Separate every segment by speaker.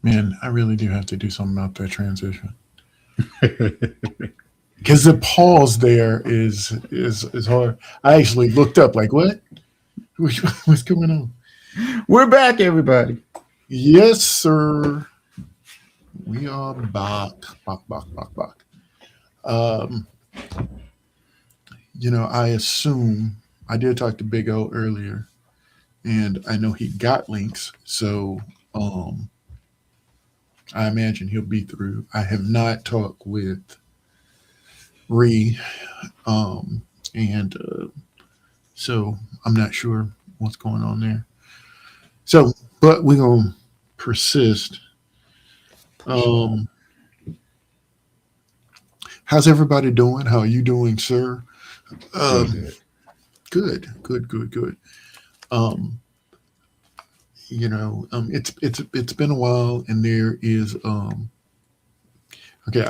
Speaker 1: Man, I really do have to do something about that transition because the pause there is hard. I actually looked up like, what? What's going on?
Speaker 2: We're back, everybody.
Speaker 1: Yes, sir. We are back, back. Um, I assume I did talk to Big O earlier, and I know he got links, so um, I imagine he'll be through. I have not talked with Ree, um, and so I'm not sure what's going on there. So, but we're gonna persist. Um, how's everybody doing? How are you doing, sir?
Speaker 2: Good,
Speaker 1: Um,
Speaker 2: good.
Speaker 1: good. Um, it's been a while, and there is okay.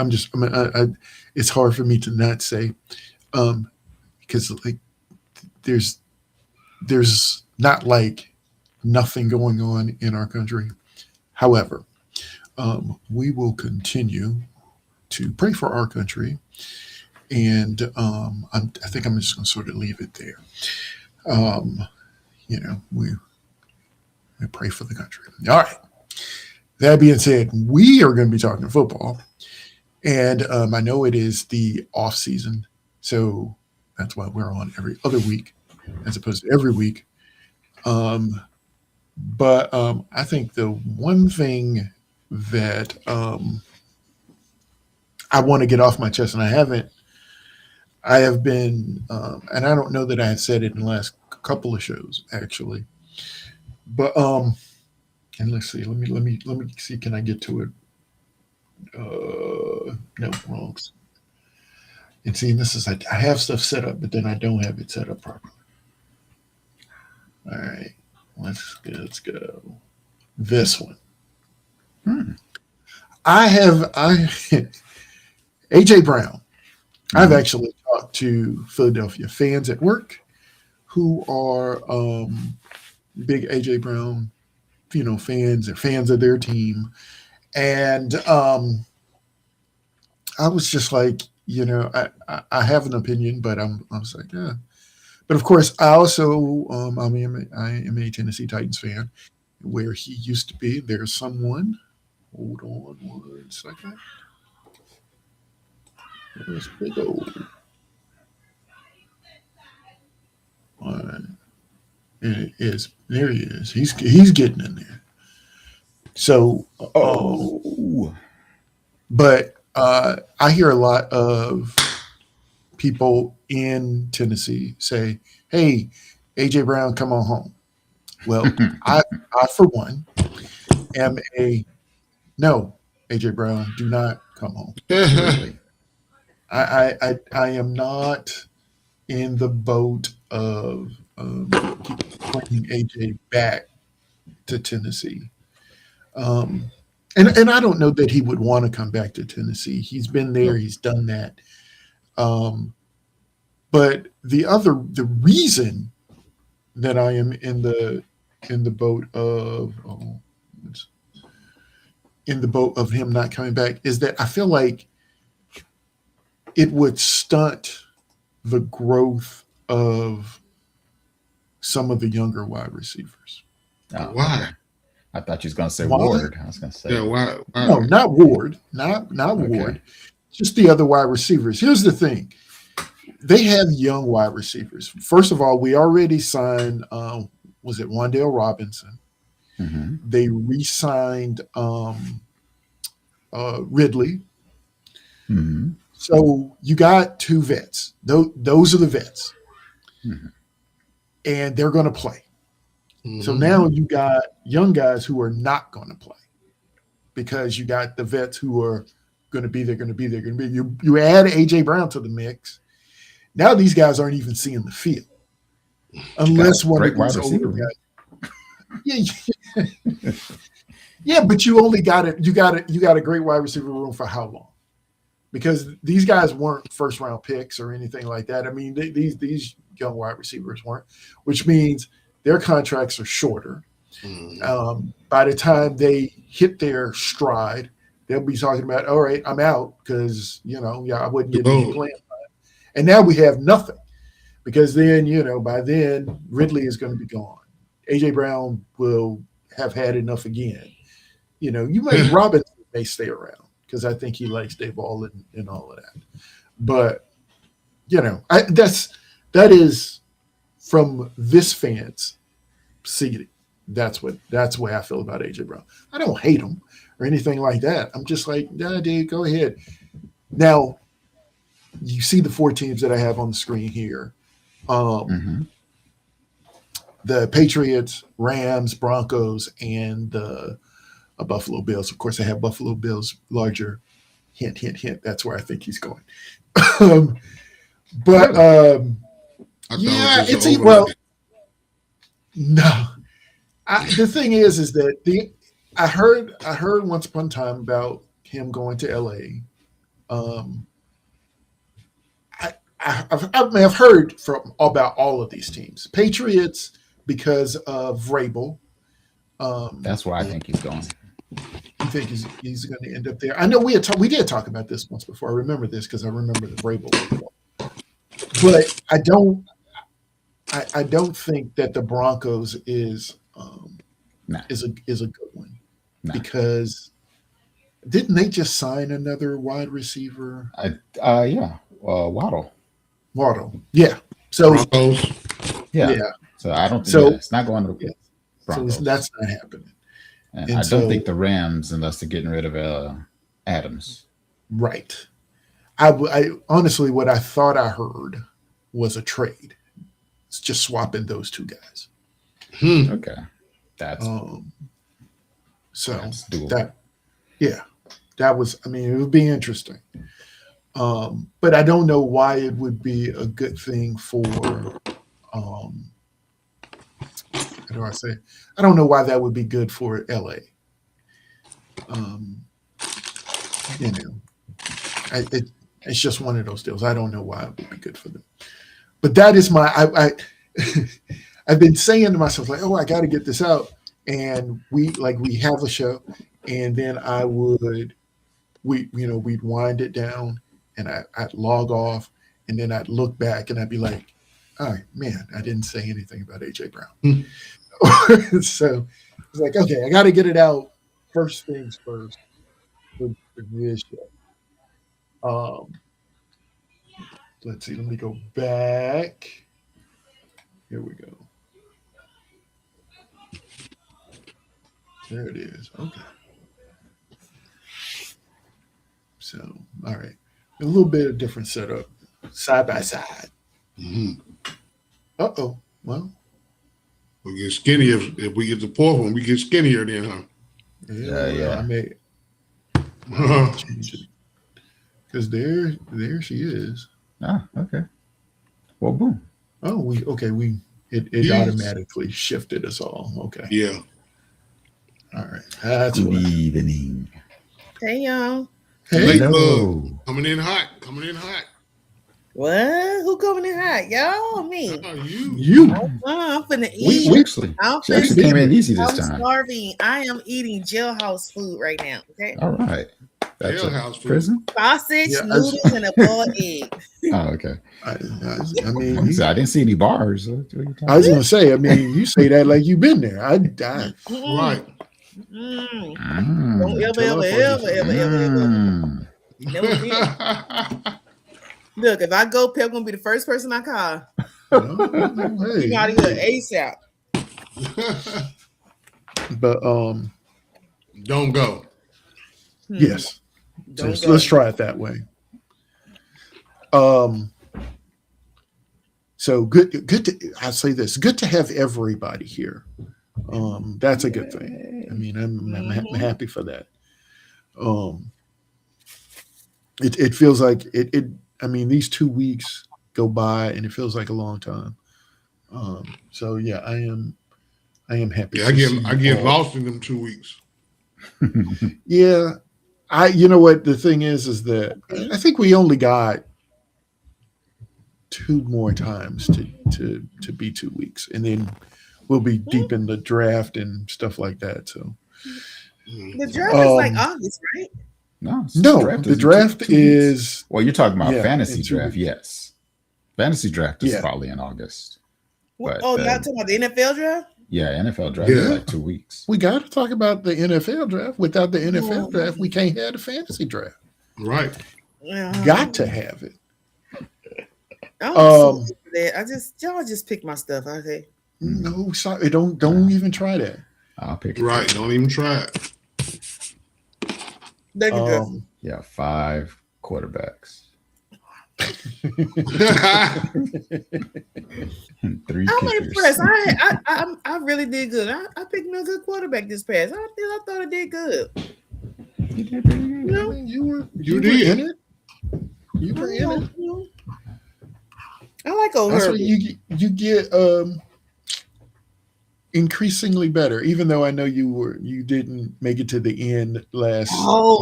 Speaker 1: It's hard for me to not say because like there's there's not like nothing going on in our country. However, we will continue to pray for our country, and I think I'm just going to sort of leave it there. Um, we pray for the country. All right. That being said, we are going to be talking football, and I know it is the off season, so that's why we're on every other week as opposed to every week. Um, but I think the one thing that I want to get off my chest, and I have been, and I don't know that I had said it in the last couple of shows actually, but and let's see, let me see, can I get to it? No, wrong. And see, this is like I have stuff set up, but then I don't have it set up properly. All right, let's go. This one,
Speaker 2: Hmm.
Speaker 1: I AJ Brown. I've
Speaker 2: Mm-hmm.
Speaker 1: actually talked to Philadelphia fans at work who are big AJ Brown, fans and fans of their team, and I was just like, I have an opinion, but I was like, yeah. But of course, I also I am a Tennessee Titans fan, where he used to be. There's someone. Hold on one second. Where's Big O? It is there. He is. He's getting in there. So,
Speaker 2: Oh.
Speaker 1: but I hear a lot of people in Tennessee say, "Hey, AJ Brown, come on home." Well, I for one am a no. AJ Brown, do not come home.
Speaker 2: Really?
Speaker 1: I am not in the boat of bringing AJ back to Tennessee. Um, and I don't know that he would want to come back to Tennessee. He's been there.
Speaker 2: Nope.
Speaker 1: He's done that. Um, but the reason that I am in the boat of in the boat of him not coming back is that I feel like it would stunt the growth of some of the younger wide receivers.
Speaker 2: Oh,
Speaker 3: Why?
Speaker 2: okay. I thought you was gonna say
Speaker 1: Why?
Speaker 2: Ward. I was gonna say,
Speaker 3: Yeah, why?
Speaker 1: No, not Ward, not
Speaker 2: okay.
Speaker 1: Ward, just the other wide receivers. Here's the thing: they have young wide receivers. First of all, we already signed. Was it Wandale Robinson?
Speaker 2: Mm-hmm.
Speaker 1: They re-signed Ridley.
Speaker 2: Mm-hmm.
Speaker 1: So you got two vets. Those are the vets,
Speaker 2: Mm-hmm.
Speaker 1: and they're going to play. So
Speaker 3: Mm-hmm.
Speaker 1: now you got young guys who are not going to play because you got the vets who are going to be there, going to be there, going to be. You add AJ Brown to the mix. Now these guys aren't even seeing the field
Speaker 2: You got a
Speaker 1: unless one of
Speaker 2: great wide
Speaker 1: these older
Speaker 2: receiver room.
Speaker 1: guys. Yeah, yeah, but you only got it. You got a great wide receiver room for how long? Because these guys weren't first round picks or anything like that. I mean, these young wide receivers weren't, which means their contracts are shorter.
Speaker 3: Mhm.
Speaker 1: By the time they hit their stride, they'll be talking about, all right, I'm out because, yeah, I wasn't getting any
Speaker 3: Boom.
Speaker 1: playing time. And now we have nothing because then, by then, Ridley is going to be gone. A.J. Brown will have had enough again. Robinson may stay around because I think he likes Dave Ball and all of that. But, that is from this fans seating. That's the way I feel about AJ Brown. I don't hate him or anything like that. I'm just like, nah, dude, go ahead. Now, you see the four teams that I have on the screen here.
Speaker 2: Mm-hmm.
Speaker 1: The Patriots, Rams, Broncos, and the Buffalo Bills. Of course, I have Buffalo Bills larger. Hint, hint, hint. That's where I think he's going. um, but
Speaker 2: Really?
Speaker 3: I thought
Speaker 1: yeah,
Speaker 3: it was just
Speaker 1: it's
Speaker 3: an
Speaker 1: well,
Speaker 3: overlap.
Speaker 1: no. The thing is that I heard once upon a time about him going to L.A. Um, I've heard from about all of these teams. Patriots because of Vrabel.
Speaker 2: That's where I think he's going.
Speaker 1: You think he's going to end up there? I know we did talk about this once before. I remember this because I remember the Vrabel report. But I don't think that the Broncos
Speaker 2: Nah,
Speaker 1: is a good one
Speaker 2: nah.
Speaker 1: because didn't they just sign another wide receiver?
Speaker 2: Yeah. Waddle.
Speaker 1: Waddle. Yeah. So
Speaker 3: Broncos.
Speaker 2: Yeah.
Speaker 1: yeah.
Speaker 2: So I don't think. Yeah,
Speaker 1: So
Speaker 2: it's not going to
Speaker 1: yeah. So
Speaker 2: Broncos,
Speaker 1: that's not happening.
Speaker 2: and I
Speaker 1: And
Speaker 2: don't
Speaker 1: so
Speaker 2: think the Rams, unless they're getting rid of Adams.
Speaker 1: right. I honestly what I thought I heard was a trade. It's just swapping those two guys.
Speaker 3: Hmm.
Speaker 2: Okay, that's
Speaker 1: Um, so
Speaker 2: that's doable.
Speaker 1: that yeah, that was. I mean, it would be interesting. But I don't know why it would be a good thing for. Um, how do I say? I don't know why that would be good for LA. Um, you know, it's just one of those deals. I don't know why it would be good for them. But that is my. I've been saying to myself like, oh, I got to get this out, and we have a show, and then we'd wind it down, and I'd log off, and then I'd look back, and I'd be like, all right, man, I didn't say anything about AJ Brown.
Speaker 3: Hmm.
Speaker 1: So it's like, okay, I got to get it out first things first for this show. Um, let's see, let me go back. Here we go. There it is. Okay. So, all right. A little bit of different setup, side by side.
Speaker 3: Hmm.
Speaker 1: Uh-oh. Well,
Speaker 3: We get skinny if we get the fourth one. We get skinnier then,
Speaker 1: yeah,
Speaker 2: Yeah,
Speaker 1: well,
Speaker 2: yeah.
Speaker 1: I may
Speaker 3: huh?
Speaker 1: change it because there she is.
Speaker 2: Ah, okay. Well, boom.
Speaker 1: Oh, it
Speaker 3: Yes.
Speaker 1: automatically shifted us all. Okay,
Speaker 3: Yeah.
Speaker 1: all right, that's
Speaker 2: Good
Speaker 1: what.
Speaker 2: evening.
Speaker 4: Hey y'all.
Speaker 1: Hey,
Speaker 3: Late bug.
Speaker 2: Hello.
Speaker 3: Coming in hot. Coming in hot.
Speaker 4: What? Who coming in hot? Y'all or me?
Speaker 3: You.
Speaker 1: you?
Speaker 4: I'm finna
Speaker 2: We
Speaker 4: eat.
Speaker 2: actually,
Speaker 4: I'm
Speaker 2: she
Speaker 4: finna
Speaker 2: actually came in
Speaker 4: eat.
Speaker 2: easy this
Speaker 4: I'm
Speaker 2: time.
Speaker 4: starving. I am eating jailhouse food right now. Okay.
Speaker 2: All right. That's a
Speaker 3: Jailhouse food.
Speaker 2: prison.
Speaker 4: Sausage,
Speaker 1: Yeah,
Speaker 4: noodles, and a boiled egg.
Speaker 2: Oh, okay.
Speaker 1: I mean,
Speaker 2: Like I said, I didn't see any bars. What are you
Speaker 1: I
Speaker 2: talking
Speaker 1: was gonna say. I mean, you say that like you've been there. I
Speaker 3: Right.
Speaker 4: Mm.
Speaker 2: about?
Speaker 4: Don't ever,
Speaker 1: tell
Speaker 4: ever,
Speaker 1: our
Speaker 4: ever,
Speaker 1: folks.
Speaker 4: ever, ever, ever.
Speaker 2: Mm.
Speaker 4: Never did. Look, if I go, Pep gonna be the first person I call.
Speaker 1: Hey,
Speaker 4: You out of here ASAP.
Speaker 1: but
Speaker 3: Don't go.
Speaker 1: yes.
Speaker 4: Don't
Speaker 1: So
Speaker 4: go.
Speaker 1: let's try it that way. Um, so good to I say this. Good to have everybody here. That's a good thing. I mean, I'm happy for that. Um, it feels like it. I mean, these 2 weeks go by, and it feels like a long time. So yeah, I am happy
Speaker 3: Yeah,
Speaker 1: to see
Speaker 3: I
Speaker 1: you
Speaker 3: get
Speaker 1: all.
Speaker 3: lost in them 2 weeks.
Speaker 1: Yeah, you know what the thing is that I think we only got two more times to be 2 weeks, and then we'll be deep in the draft and stuff like that. So
Speaker 4: The draft is like
Speaker 1: Um,
Speaker 4: August, right?
Speaker 2: No,
Speaker 1: no, the
Speaker 2: is in
Speaker 1: draft
Speaker 2: 2 weeks.
Speaker 1: is
Speaker 2: Well, you're talking about
Speaker 1: yeah,
Speaker 2: fantasy
Speaker 1: in 2
Speaker 2: draft,
Speaker 1: weeks.
Speaker 2: yes. Fantasy draft is
Speaker 1: Yeah.
Speaker 2: probably in August. But
Speaker 4: Oh, y'all talking about the NFL draft?
Speaker 2: yeah, NFL draft is
Speaker 3: Yeah.
Speaker 2: like 2 weeks.
Speaker 1: We got to talk about the NFL draft. Without the NFL
Speaker 4: Oh.
Speaker 1: draft, we can't have the fantasy draft.
Speaker 3: Right.
Speaker 1: Got to have it.
Speaker 4: I'm so into that. Y'all just pick my stuff. Okay.
Speaker 1: No, sorry, don't even try that.
Speaker 2: I'll pick it.
Speaker 3: Right. Don't even try it.
Speaker 4: They can draft.
Speaker 2: Yeah, 5 quarterbacks. And 3
Speaker 4: I'm
Speaker 2: kickers.
Speaker 4: impressed. I really did good. I picked me a good quarterback this pass. I thought I did good.
Speaker 2: You did pretty good.
Speaker 1: You know, you were
Speaker 3: did.
Speaker 1: in it. You were in it.
Speaker 4: I like old
Speaker 1: That's
Speaker 4: Herbie.
Speaker 1: what you get increasingly better, even though I know you didn't make it to the end last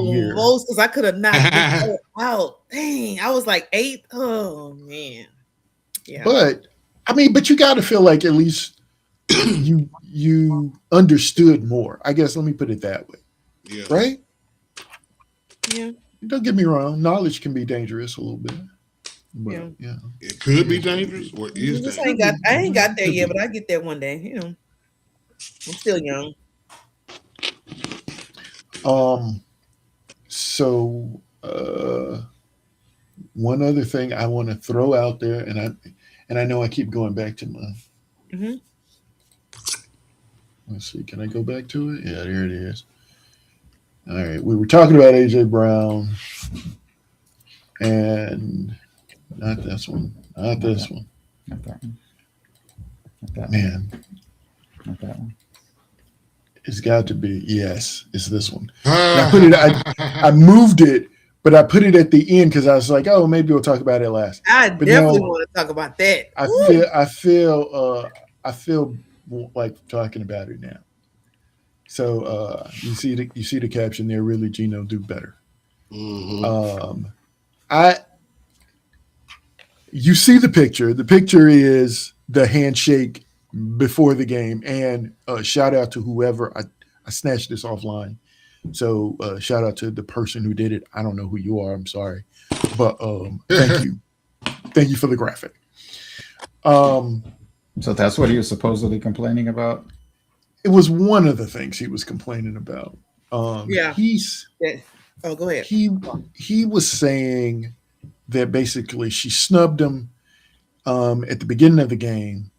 Speaker 1: year.
Speaker 4: Most because I could have knocked it out. Dang, I was like 8. Oh man. Yeah.
Speaker 1: But you got to feel like at least you understood more. I guess let me put it that way.
Speaker 3: Yeah.
Speaker 1: Right?
Speaker 4: Yeah.
Speaker 1: Don't get me wrong. Knowledge can be dangerous a little bit. But, yeah.
Speaker 3: It could be dangerous or is dangerous.
Speaker 4: I ain't got there yet, but I get there one day. You know, I'm still young.
Speaker 1: So one other thing I want to throw out there, and I know I keep going back to my.
Speaker 4: Mm-hmm.
Speaker 1: Let's see. Can I go back to it? Yeah, there it is. All right. We were talking about AJ Brown, and not this one. Not this one.
Speaker 2: Not that one. Not that one.
Speaker 1: Man,
Speaker 2: Not that one.
Speaker 1: it's got to be. Yes, it's this one.
Speaker 3: I
Speaker 1: I moved it, but I put it at the end because I was like, oh, maybe we'll talk about it last.
Speaker 4: I
Speaker 1: But
Speaker 4: definitely
Speaker 1: no,
Speaker 4: want to talk about that.
Speaker 1: I feel like talking about it now. So you see the caption there. Really, Geno do better.
Speaker 3: Mm-hmm.
Speaker 1: You see the picture. The picture is the handshake before the game, and shout out to whoever I snatched this offline. So shout out to the person who did it. I don't know who you are. I'm sorry, but thank you for the graphic.
Speaker 2: So that's what he was supposedly complaining about?
Speaker 1: It was one of the things he was complaining about.
Speaker 4: Yeah. Oh, go ahead.
Speaker 1: He was saying that basically she snubbed him at the beginning of the game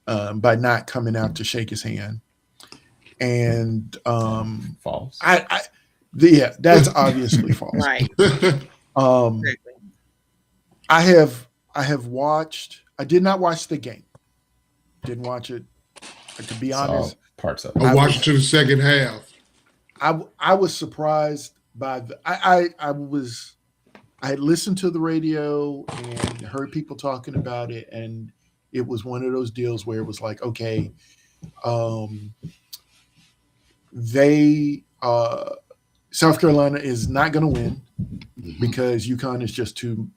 Speaker 1: by not coming out to shake his hand, and
Speaker 2: false.
Speaker 1: That's obviously false.
Speaker 4: Right.
Speaker 1: Exactly. I have watched. I did not watch the game. Didn't watch it. To be honest,
Speaker 2: parts of it.
Speaker 3: I watched to the second half.
Speaker 1: I was surprised by I had listened to the radio and heard people talking about it, and it was one of those deals where it was like, okay, South Carolina is not going to win because UConn is just too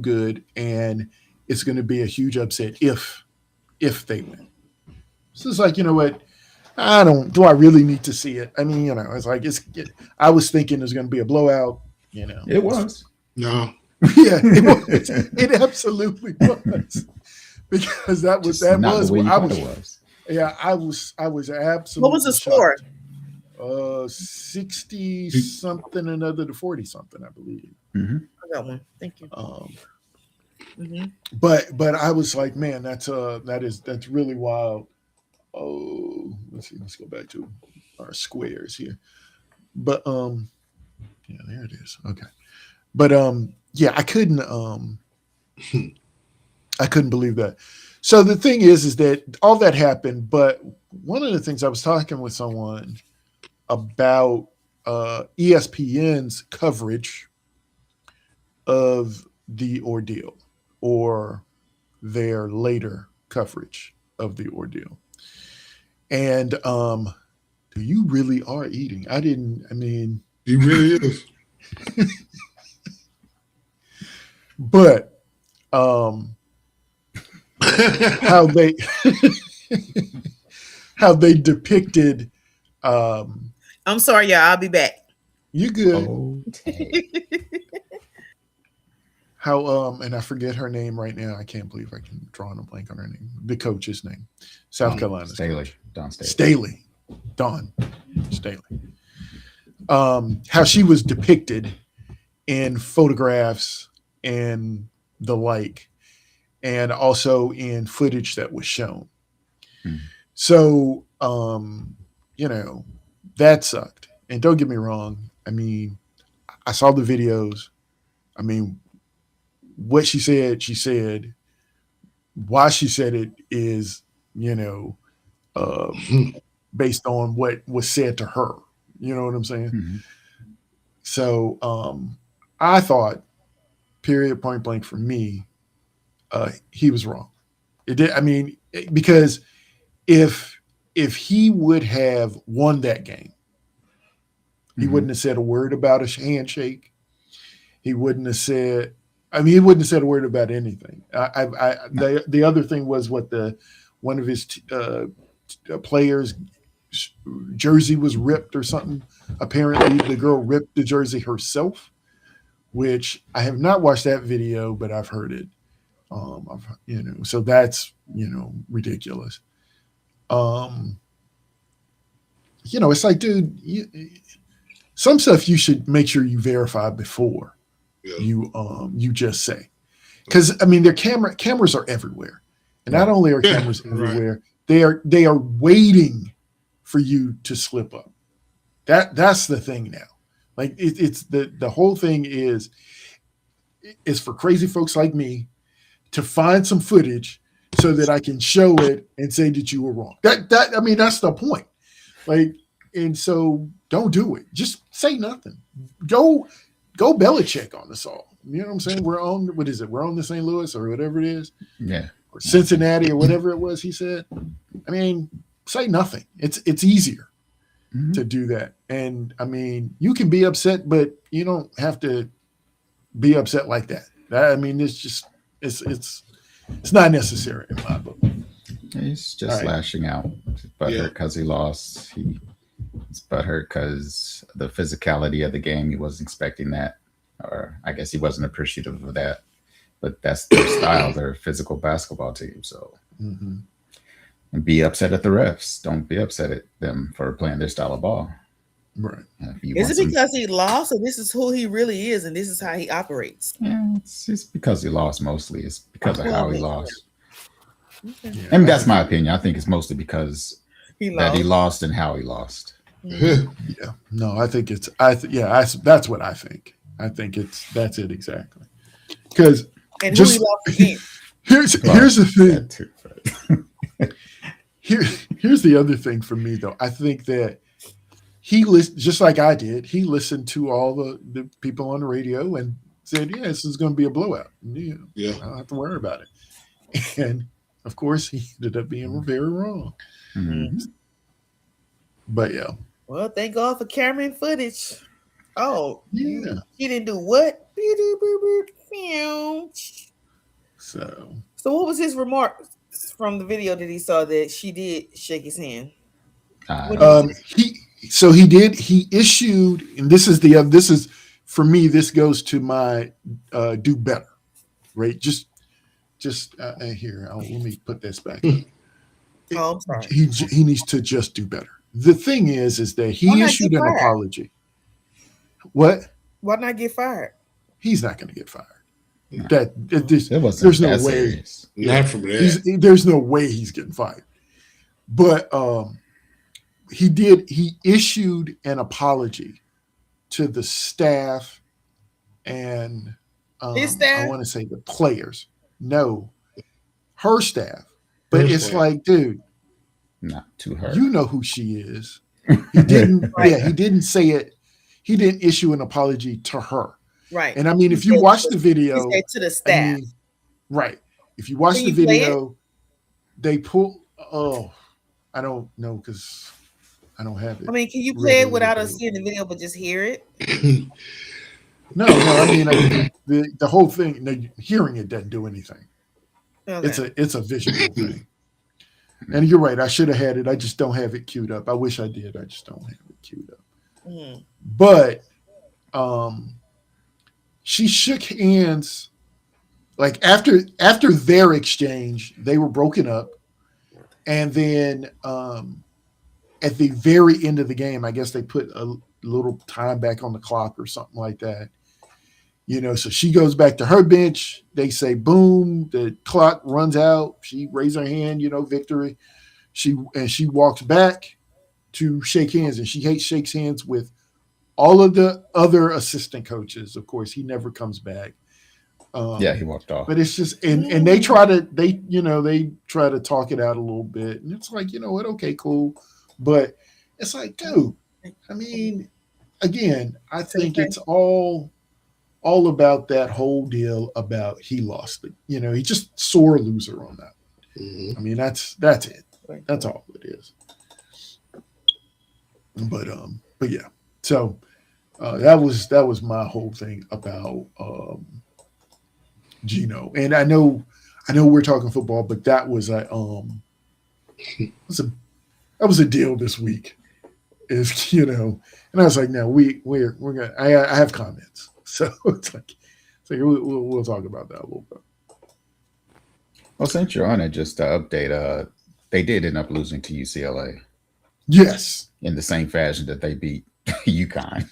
Speaker 1: good, and it's going to be a huge upset if they win. So it's like, you know what? Do I really need to see it? I mean, you know, it's like I was thinking there's going to be a blowout. You know,
Speaker 2: it was.
Speaker 3: No.
Speaker 1: Yeah, it was. It absolutely was, because that was what I was. Yeah, I was absolutely.
Speaker 4: What was the score?
Speaker 1: 60 something, another to 40 something, I believe.
Speaker 2: Mm-hmm.
Speaker 4: I got one. Thank you.
Speaker 1: But I was like, man, that's really wild. Oh, let's see. Let's go back to our squares here. But yeah, there it is. Okay. But yeah, I couldn't believe that. So the thing is that all that happened, but one of the things I was talking with someone about ESPN's coverage of the ordeal, or their later coverage of the ordeal. And you really are eating.
Speaker 3: He really is.
Speaker 1: But how they how they depicted.
Speaker 4: I'm sorry, y'all. I'll be back.
Speaker 1: You good?
Speaker 2: Okay.
Speaker 1: How and I forget her name right now. I can't believe I can draw on a blank on her name. The coach's name, South Carolina's
Speaker 2: Staley.
Speaker 1: coach.
Speaker 2: Don Staley.
Speaker 1: Staley. Don Staley. How she was depicted in photographs and the like, and also in footage that was shown. So, that sucked. And don't get me wrong. I mean, I saw the videos. I mean, what she said. Why she said it is, based on what was said to her. You know what I'm saying?
Speaker 2: Mm-hmm.
Speaker 1: So I thought, period, point blank for me, he was wrong. It did. I mean, because if he would have won that game, he wouldn't have said a word about a handshake. He wouldn't have said. I mean, he wouldn't have said a word about anything. The other thing was one of his players' jersey was ripped or something. Apparently, the girl ripped the jersey herself, which I have not watched that video, but I've heard it. So that's ridiculous. It's like, dude, some stuff you should make sure you verify before you just say, because I mean, cameras are everywhere, and not only are cameras everywhere, they are waiting for you to slip up. That's the thing now. Like it's the whole thing is for crazy folks like me to find some footage so that I can show it and say that you were wrong. I mean, that's the point. Like, and so don't do it. Just say nothing. Go Belichick on us all. You know what I'm saying? We're on, what is it? We're on the St. Louis or whatever it is.
Speaker 2: Yeah.
Speaker 1: Or Cincinnati or whatever it was he said. I mean, say nothing. It's easier to do that. And I mean, you can be upset, but you don't have to be upset like that. I mean, it's just it's not necessary in my book.
Speaker 2: He's just lashing out. Butthurt because he lost. He's butthurt because the physicality of the game. He wasn't expecting that, or I guess he wasn't appreciative of that. But that's their style. They're a physical basketball team. So and be upset at the refs. Don't be upset at them for playing their style of ball.
Speaker 1: Right.
Speaker 4: Is it because he lost, or this is who he really is, and this is how he operates?
Speaker 2: Yeah, it's because he lost mostly. It's because of how he lost.
Speaker 4: Okay.
Speaker 1: Yeah,
Speaker 2: And that's my opinion. I think it's mostly because he lost and how he lost.
Speaker 1: Yeah. No, I think it's that's what I think. I think that's it exactly. Because
Speaker 4: and who he lost against.
Speaker 1: Here's the thing. Here's the other thing for me though. I think that he just like I did. He listened to all the people on the radio and said, "Yeah, this is going to be a blowout. I don't have to worry about it." And of course, he ended up being very wrong. But yeah.
Speaker 4: Well, thank God for camera and footage. Oh,
Speaker 1: yeah.
Speaker 4: He didn't do what? So what was his remark from the video that he saw that she did shake his hand?
Speaker 1: He issued, and this is for me, this goes to my do better, right? Just here, let me put this back.
Speaker 4: I'm sorry.
Speaker 1: He needs to just do better. The thing is that he issued an apology. What?
Speaker 4: Why not get fired?
Speaker 1: He's not going to get fired.
Speaker 2: No.
Speaker 1: There's no way.
Speaker 3: Not from that.
Speaker 1: There's no way he's getting fired. But he issued an apology to the staff and
Speaker 4: his staff?
Speaker 1: I want to say the players. No, her staff. But it's like, dude,
Speaker 2: not to her.
Speaker 1: You know who she is. He didn't. He didn't say it. He didn't issue an apology to her.
Speaker 4: Right.
Speaker 1: And I mean, if you watch the video,
Speaker 4: he said to the staff.
Speaker 1: I mean, right. If you watch the video, they pull. Oh, I don't know because I don't have it.
Speaker 4: I mean, can you play it without us seeing the video, but just hear it?
Speaker 1: No. I mean, the whole thing. Hearing it doesn't do anything. Okay. It's a visual thing. And you're right. I should have had it. I just don't have it queued up. I wish I did. I just don't have it queued up.
Speaker 4: Mm.
Speaker 1: But she shook hands like after their exchange, they were broken up. And then at the very end of the game, I guess they put a little time back on the clock or something like that. So she goes back to her bench. They say, boom, the clock runs out. She raises her hand, victory. She walks back to shake hands, and she shakes hands with all of the other assistant coaches. Of course, he never comes back.
Speaker 2: He walked off.
Speaker 1: But it's just, and they try to talk it out a little bit. And it's like, you know what? Okay, cool. But it's like, dude, I mean, again, I think it's all about that whole deal about he lost it. He's just sore loser on that.
Speaker 3: Mm-hmm.
Speaker 1: I mean, that's it. That's all it is. But yeah. So that was my whole thing about Geno. And I know we're talking football, but that was that was a deal this week. And I was like, no, we're gonna. I have comments. So it's like we'll talk about that a little bit.
Speaker 2: Well, since you're on it, just to update, they did end up losing to UCLA.
Speaker 1: Yes.
Speaker 2: In the same fashion that they beat UConn.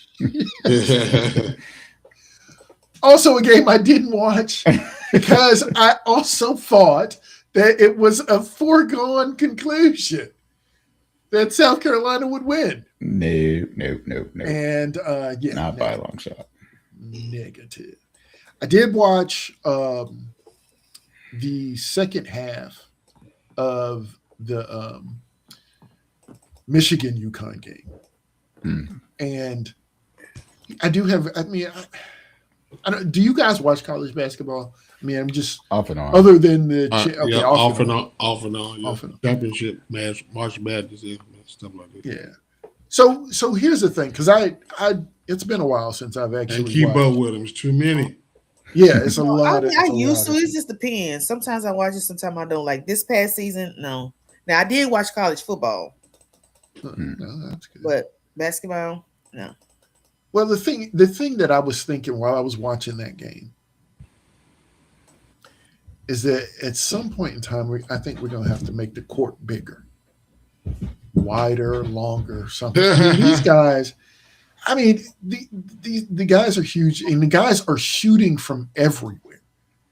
Speaker 1: Also a game I didn't watch because I also thought that it was a foregone conclusion that South Carolina would win.
Speaker 2: No.
Speaker 1: And
Speaker 2: not by a long shot.
Speaker 1: Negative. I did watch the second half of the Michigan UConn game, and I do have. I mean, I don't. Do you guys watch college basketball? I mean, I'm just
Speaker 2: off and on.
Speaker 1: Other than the
Speaker 3: off and on.
Speaker 1: Off and on.
Speaker 3: Championship match, March Madness, stuff like that.
Speaker 1: Yeah. So here's the thing, because I it's been a while since I've actually
Speaker 3: and keep up with them. It's too many.
Speaker 1: Yeah, it's a lot.
Speaker 4: I used to. It just depends. Sometimes I watch it. Sometimes I don't. Like this past season, no. Now I did watch college football.
Speaker 1: No, that's good.
Speaker 4: But basketball, no.
Speaker 1: Well, the thing that I was thinking while I was watching that game is that at some point in time, I think we're going to have to make the court bigger, wider, longer, something. These guys, I mean, the guys are huge, and the guys are shooting from everywhere.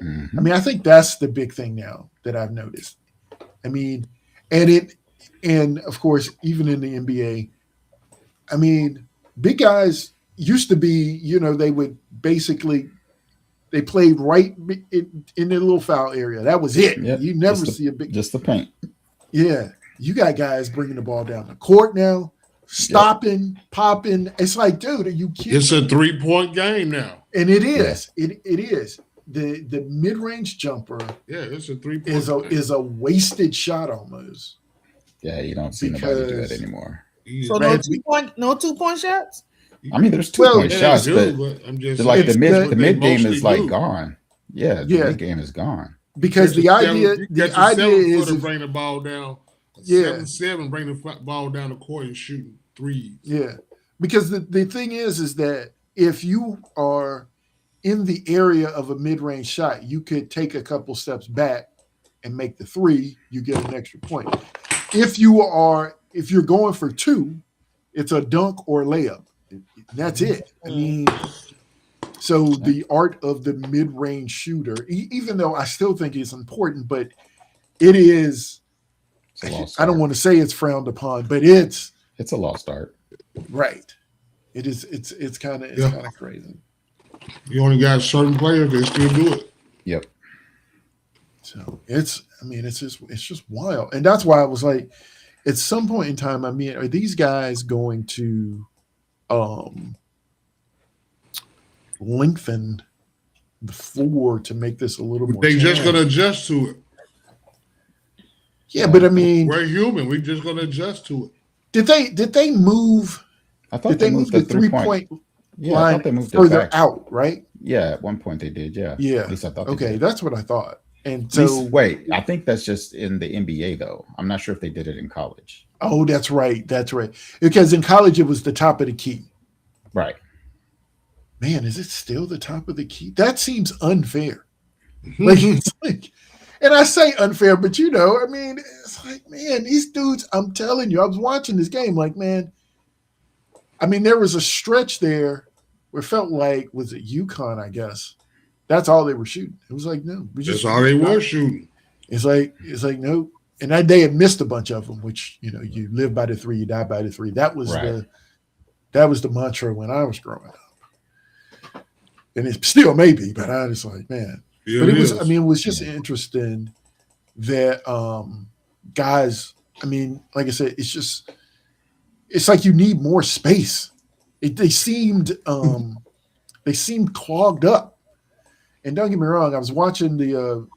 Speaker 2: Mm-hmm.
Speaker 1: I mean, I think that's the big thing now that I've noticed. I mean, and of course, even in the NBA, I mean, big guys used to be, they would basically, they played right in their little foul area. That was it.
Speaker 2: Yep.
Speaker 1: You never see a big.
Speaker 2: Just the paint.
Speaker 1: Yeah. You got guys bringing the ball down the court now, stopping, popping. It's like, dude, are you kidding?
Speaker 3: It's a 3-point game now.
Speaker 1: And it is. Yeah. It is. The mid-range jumper
Speaker 3: it's a 3-point
Speaker 1: is a wasted shot almost.
Speaker 2: Yeah, you don't see nobody do that anymore.
Speaker 4: So no 2-point shots?
Speaker 2: I mean, there's 2-point shots, but I'm just like the mid game is like gone. Yeah, the mid game is gone.
Speaker 1: Because the idea is
Speaker 3: to bring the ball down. 7-7, bring the ball down the court and shooting threes. Yeah,
Speaker 1: because the thing is that if you are in the area of a mid-range shot, you could take a couple steps back and make the three. You get an extra point. If you're going for two, it's a dunk or layup. That's it. I mean, so the art of the mid-range shooter, even though I still think it's important, but it is. I don't want to say it's frowned upon, but it's
Speaker 2: a lost art.
Speaker 1: Right. It is. It's kind of crazy.
Speaker 3: You only got certain players that still do it.
Speaker 2: Yep.
Speaker 1: So it's just wild, and that's why I was like, at some point in time, I mean, are these guys going to lengthen the floor to make this a little more?
Speaker 3: They're just going to adjust to it.
Speaker 1: Yeah, but I mean,
Speaker 3: we're human. We're just going to adjust to
Speaker 1: it. Did they move?
Speaker 2: I thought they moved the
Speaker 1: 3-point
Speaker 2: line
Speaker 1: I thought they moved further out, right?
Speaker 2: Yeah, at one point they did. Yeah.
Speaker 1: Yeah.
Speaker 2: At least I thought.
Speaker 1: Okay, that's what I thought. And so,
Speaker 2: wait, I think that's just in the NBA though. I'm not sure if they did it in college.
Speaker 1: Oh, that's right. That's right. Because in college, it was the top of the key.
Speaker 2: Right.
Speaker 1: Man, is it still the top of the key? That seems unfair. It's like, and I say unfair, but I mean, it's like, man, these dudes, I'm telling you, I was watching this game, like, man, I mean, there was a stretch there where it felt like, was it UConn, I guess? That's all they were shooting. It was like, no.
Speaker 3: That's all they were shooting.
Speaker 1: It's like, no. And they had missed a bunch of them, which, you live by the three, you die by the three. That was the mantra when I was growing up. And it still may be, but I was like, man.
Speaker 3: Yeah,
Speaker 1: but it was just interesting that guys, I mean, like I said, it's like you need more space. They seemed clogged up. And don't get me wrong, I was watching the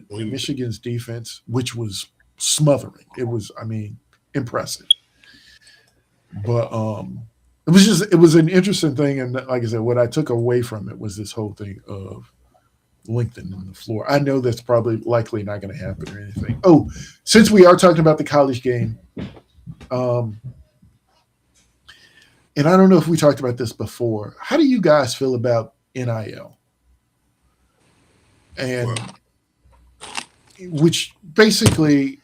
Speaker 1: Michigan's defense, which was smothering. It was, I mean, impressive. But it was an interesting thing. And like I said, what I took away from it was this whole thing of lengthening the floor. I know that's probably likely not going to happen or anything. Oh, since we are talking about the college game, and I don't know if we talked about this before, how do you guys feel about NIL? And which basically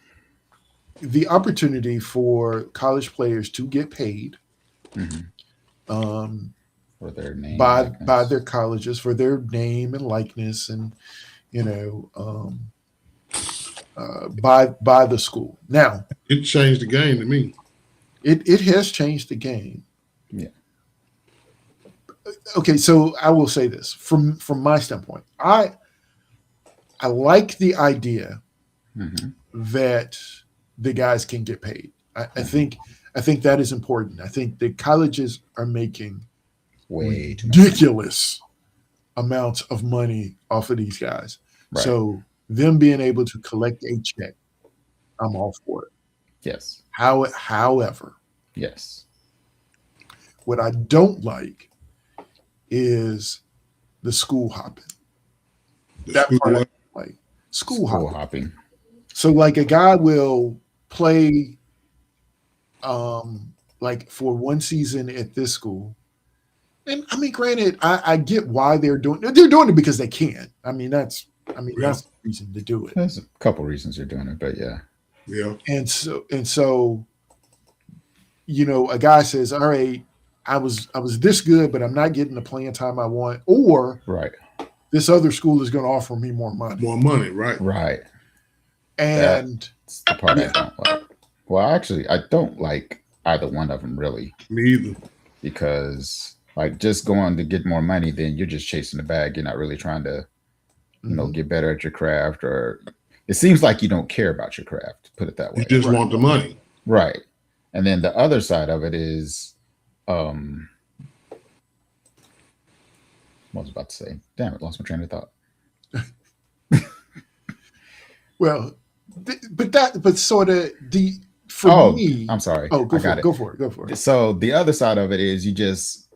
Speaker 1: the opportunity for college players to get paid
Speaker 2: for their name
Speaker 1: by their colleges, for their name and likeness, and by the school. Now
Speaker 3: it changed the game to me.
Speaker 1: It has changed the game.
Speaker 2: Yeah.
Speaker 1: Okay, so I will say this from my standpoint. I like the idea that the guys can get paid. I think that is important. I think the colleges are making
Speaker 2: way too
Speaker 1: ridiculous amounts of money off of these guys.
Speaker 2: Right.
Speaker 1: So them being able to collect a check, I'm all for it.
Speaker 2: Yes.
Speaker 1: However,
Speaker 2: yes.
Speaker 1: What I don't like is the school hopping. That part like school hopping. So like a guy will play like for one season at this school. And I mean, granted, I get why they're doing it because they can. I mean, that's the reason to do it.
Speaker 2: There's a couple reasons they're doing it, but yeah.
Speaker 3: Yeah.
Speaker 1: And so a guy says, all right, I was this good, but I'm not getting the playing time I want, or
Speaker 2: right.
Speaker 1: This other school is going to offer me more money.
Speaker 3: More money, right?
Speaker 2: Right.
Speaker 1: And
Speaker 2: that's the part I don't like. Well, actually, I don't like either one of them, really.
Speaker 3: Me either.
Speaker 2: Because, like, just going to get more money, then you're just chasing the bag. You're not really trying to, get better at your craft. Or it seems like you don't care about your craft, put it that way.
Speaker 3: You just want the money.
Speaker 2: Right. And then the other side of it is, what was I about to say? Damn it, lost my train of thought.
Speaker 1: Well, but sort of me.
Speaker 2: I'm sorry.
Speaker 1: Oh, go for it.
Speaker 2: So the other side of it is you just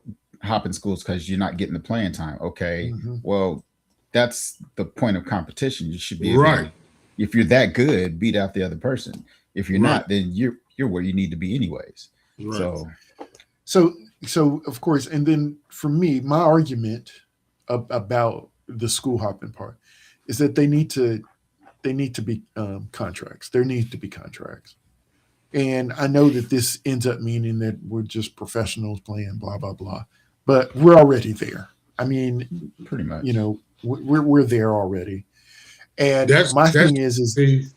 Speaker 2: hop in schools because you're not getting the playing time. Okay, well, that's the point of competition. You should be
Speaker 3: right.
Speaker 2: If you're that good, beat out the other person. If you're not, then you're where you need to be anyways.
Speaker 3: Right.
Speaker 1: So of course, and then for me, my argument about the school hopping part is that they need to be contracts. There needs to be contracts. And I know that this ends up meaning that we're just professionals playing blah, blah, blah, but we're already there. I mean,
Speaker 2: pretty much,
Speaker 1: we're there already. And my thing is
Speaker 3: that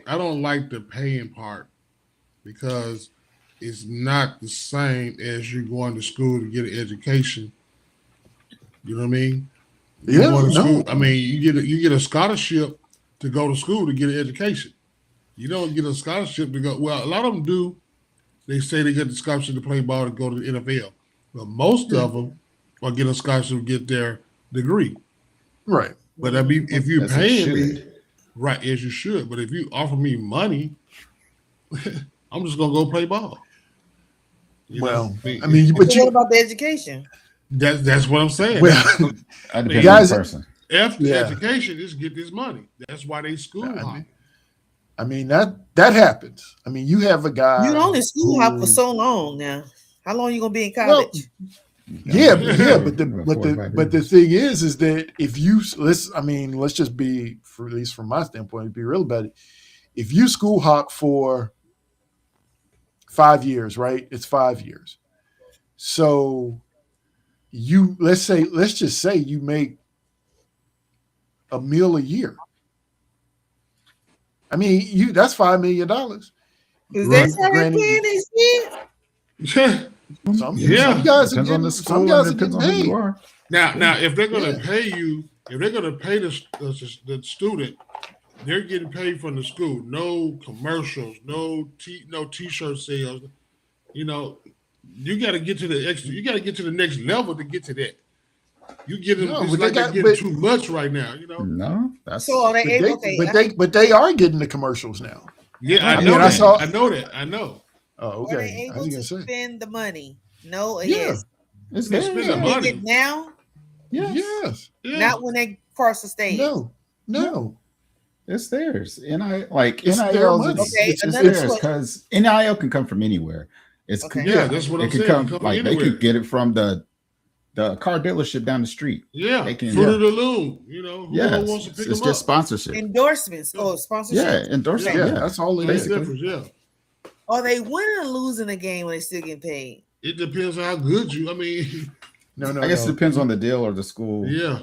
Speaker 3: I don't like the paying part because it's not the same as you going to school to get an education. You know what I mean? I mean, you get a scholarship to go to school to get an education. You don't get a scholarship to go. Well, a lot of them do. They say they get the scholarship to play ball to go to the NFL. But most of them are getting a scholarship to get their degree.
Speaker 1: Right.
Speaker 3: But I mean, if you're paying me, right, as you should. But if you offer me money, I'm just gonna go play ball.
Speaker 1: But
Speaker 4: what about the education?
Speaker 3: That's what I'm saying.
Speaker 1: Well,
Speaker 2: guys, person.
Speaker 3: After education is get this money. That's why they school hop.
Speaker 1: I mean that happens. I mean, you have a guy.
Speaker 4: You only school hop for so long now. How long you gonna be in college?
Speaker 1: Well, but the thing is that if you let's just be, for at least from my standpoint, be real about it. If you school hop for 5 years, right? It's 5 years. So let's just say you make $1 million a year. I mean, that's $5 million.
Speaker 4: Is that how they're paying these kids?
Speaker 1: Some guys are getting, some guys are getting paid.
Speaker 3: Now, if they're going to pay you, if they're going to pay the student, they're getting paid from the school. No commercials, no t-shirt sales. You know, you got to get to the extra. You got to get to the next level to get to that. You get them. It's like they're getting too much right now. You know.
Speaker 2: No, that's
Speaker 4: so. Are they able?
Speaker 1: But they are getting the commercials now.
Speaker 3: Yeah, I know that. I know.
Speaker 1: Oh, okay.
Speaker 4: Are they able to spend the money? No,
Speaker 1: yes.
Speaker 3: It's there. Spend the money
Speaker 4: now.
Speaker 1: Yes.
Speaker 4: Not when they cross the stage.
Speaker 1: No.
Speaker 2: It's theirs. NIL
Speaker 1: it's
Speaker 2: theirs because NIL can come from anywhere. It's
Speaker 3: that's what I'm saying.
Speaker 2: They could get it from the car dealership down the street.
Speaker 3: Yeah, they can. Fruit of the Loom. You know,
Speaker 2: wants to pick it's just sponsorship.
Speaker 4: Endorsements. Oh, sponsorship.
Speaker 2: Yeah, endorsement. Yeah,
Speaker 1: that's all it is.
Speaker 3: Yeah.
Speaker 4: Are they winning or losing a game when they still getting paid?
Speaker 3: It depends on how good you. I mean,
Speaker 2: no. I guess it depends on the deal or the school.
Speaker 3: Yeah.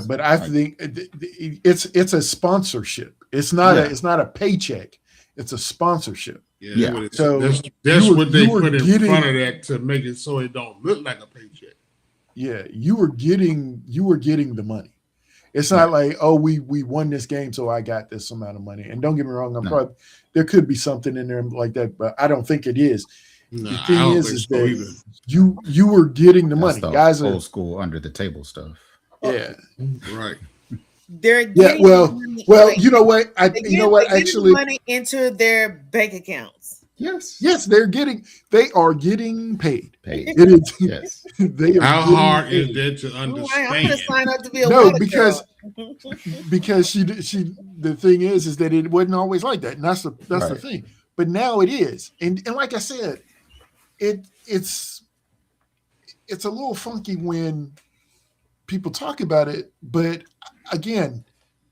Speaker 1: But I think it's a sponsorship. It's not a paycheck. It's a sponsorship.
Speaker 3: Yeah. So that's what they put in front of that to make it so it don't look like a paycheck.
Speaker 1: Yeah, you were getting the money. It's not like, oh, we won this game, so I got this amount of money. And don't get me wrong, probably there could be something in there like that, but I don't think it is. The thing is that you were getting the money. Guys,
Speaker 2: old school under the table stuff.
Speaker 1: Yeah,
Speaker 3: right.
Speaker 4: They're getting
Speaker 1: well. You know what? Actually,
Speaker 4: money into their bank accounts.
Speaker 1: Yes, they are getting paid.
Speaker 2: It
Speaker 1: is.
Speaker 2: Yes.
Speaker 3: How hard is that to understand?
Speaker 4: I'm gonna sign up to be a
Speaker 1: because she the thing is that it wasn't always like that, and that's the thing. But now it is, and like I said, it's a little funky when people talk about it. But again,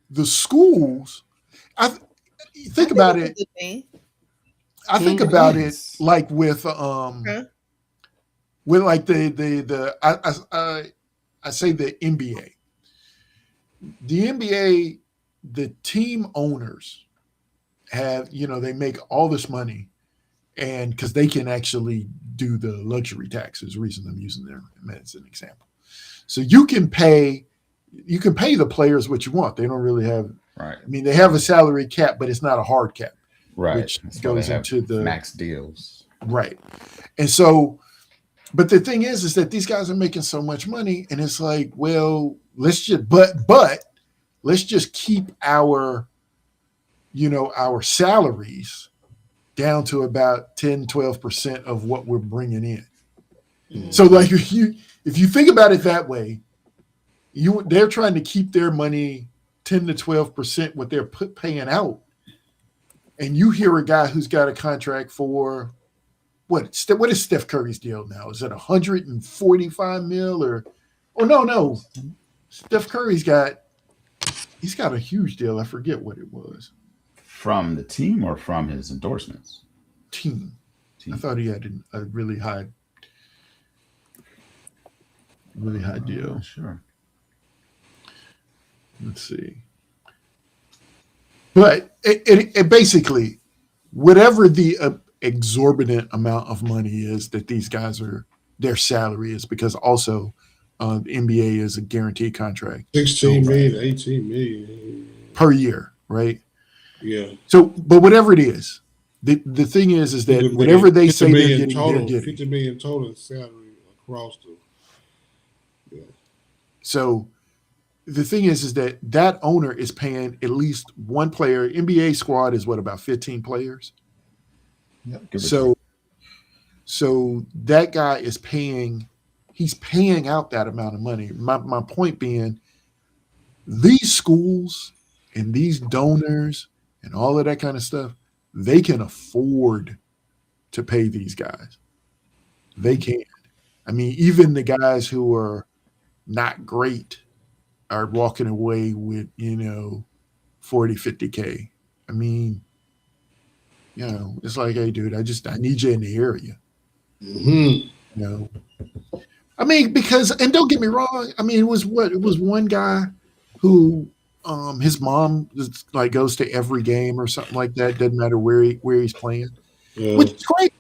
Speaker 1: the schools, I think about it like with like the I say the NBA. The NBA, the team owners have, they make all this money, and because they can actually do the luxury tax is the reason I'm using them as an example. So you can pay the players what you want. They don't really have,
Speaker 2: right.
Speaker 1: I mean, they have a salary cap, but it's not a hard cap.
Speaker 2: Right.
Speaker 1: Which goes into the
Speaker 2: max deals.
Speaker 1: Right. And so, but the thing is that these guys are making so much money, and it's like, well, let's just keep our salaries down to about 10-12% of what we're bringing in. Mm-hmm. So like if you think about it that way, they're trying to keep their money 10 to 12% what they're paying out. And you hear a guy who's got a contract for what is Steph Curry's deal now? Is it 145 mil or no? Steph Curry's got a huge deal. I forget what it was.
Speaker 2: From the team or from his endorsements?
Speaker 1: Team. I thought he had a really high deal.
Speaker 2: Sure.
Speaker 1: Let's see. But it basically, whatever the exorbitant amount of money is that these guys their salary is, because also the NBA is a guaranteed contract.
Speaker 3: 16 million, 18 million.
Speaker 1: Per year, right?
Speaker 3: Yeah.
Speaker 1: So, but whatever it is, the thing is that whatever they say they're getting,
Speaker 3: total, 50 million total salary across the. Yeah.
Speaker 1: So the thing is that owner is paying at least one player. NBA squad is about 15 players.
Speaker 2: Yep.
Speaker 1: So that guy he's paying out that amount of money. My point being, these schools and these donors and all of that kind of stuff, they can afford to pay these guys. They can. I mean, even the guys who are not great are walking away with, 40, 50K. I mean, it's like, hey, dude, I need you in the area. I mean, because, and don't get me wrong, I mean, it was one guy who his mom like goes to every game or something like that. Doesn't matter where he's playing, which is great.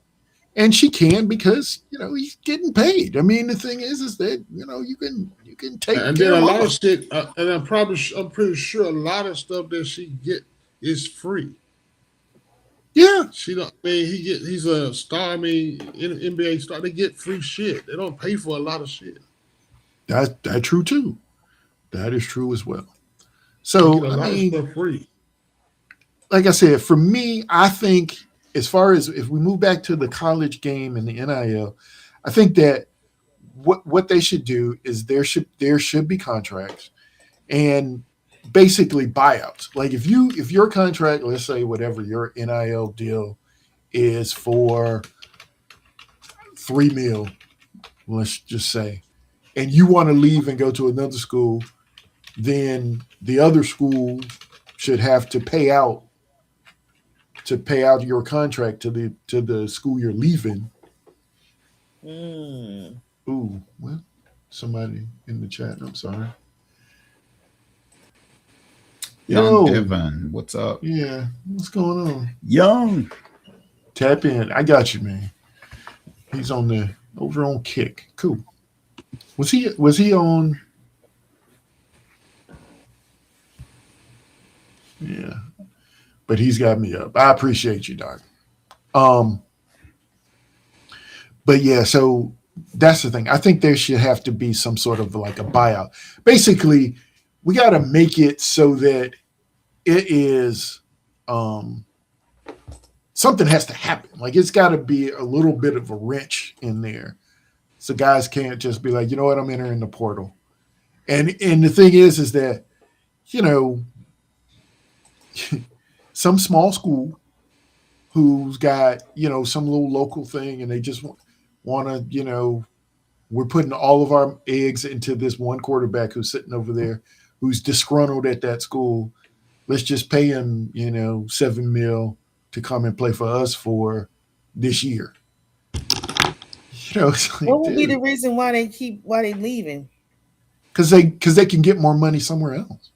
Speaker 1: And she can because he's getting paid. I mean, the thing is that you can take
Speaker 3: and
Speaker 1: care
Speaker 3: then a
Speaker 1: of
Speaker 3: lot of shit. And I'm pretty sure a lot of stuff that she get is free.
Speaker 1: Yeah,
Speaker 3: she don't. I mean, he's a star. I mean, NBA star. They get free shit. They don't pay for a lot of shit.
Speaker 1: That's true too. That is true as well. So
Speaker 3: a lot of stuff free.
Speaker 1: Like I said, for me, I think as far as if we move back to the college game and the NIL, I think that what they should do is there should be contracts and basically buyouts. Like if your contract, let's say whatever your NIL deal is for $3 million, let's just say, and you want to leave and go to another school, then the other school should have to pay out your contract to the school you're leaving. Ooh, well, somebody in the chat. I'm sorry.
Speaker 2: Young Devon, what's up?
Speaker 1: Yeah, what's going on?
Speaker 2: Young,
Speaker 1: tap in. I got you, man. He's over on Kick. Cool. Was he on? Yeah, but he's got me up. I appreciate you, Doc. But yeah, so that's the thing. I think there should have to be some sort of like a buyout. Basically, we got to make it so that it is something has to happen. Like it's got to be a little bit of a wrench in there, so guys can't just be like, you know what, I'm entering the portal. And the thing is that some small school who's got some little local thing, and they just want to we're putting all of our eggs into this one quarterback who's sitting over there, who's disgruntled at that school. Let's just pay him, $7 million to come and play for us for this year. It's like,
Speaker 4: what would be the reason why they leaving?
Speaker 1: Because they can get more money somewhere else.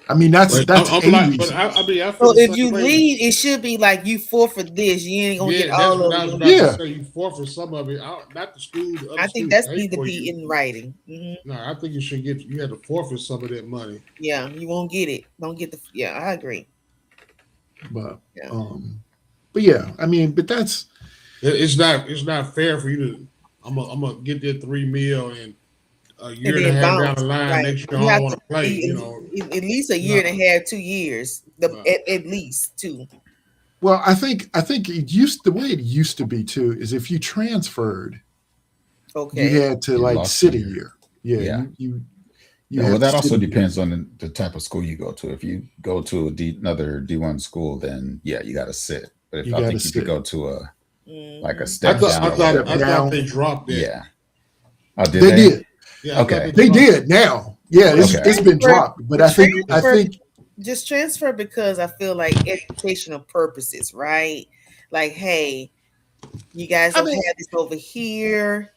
Speaker 1: I mean, that's
Speaker 3: so
Speaker 4: if you leave, it should be like you forfeit this. You ain't gonna get all of it.
Speaker 3: Yeah, you forfeit some of it. Not the school.
Speaker 4: I think that's need to be in writing.
Speaker 3: No, I think you should get. You had to forfeit some of that money.
Speaker 4: Yeah, you won't get it. Don't get the. Yeah, I agree.
Speaker 1: But yeah, I mean, but that's.
Speaker 3: It's not fair for you to. I'm gonna get that $3 million and a year and a half down the line. Right. Next year, I don't want to play.
Speaker 4: At least a year and a half, 2 years. At least 2.
Speaker 1: Well, I think the way it used to be too is if you transferred, you had to sit a year. Yeah. You
Speaker 2: well, that also depends on the type of school you go to. If you go to another D1 school, then you got to sit. But if you could go to a step down,
Speaker 3: I thought they dropped it.
Speaker 2: Yeah. Oh,
Speaker 1: they did.
Speaker 3: Yeah,
Speaker 1: okay. They did now. Yeah, it's been dropped. But I think
Speaker 4: just transfer because I feel like educational purposes, right? Like, hey, you guys don't have this over here.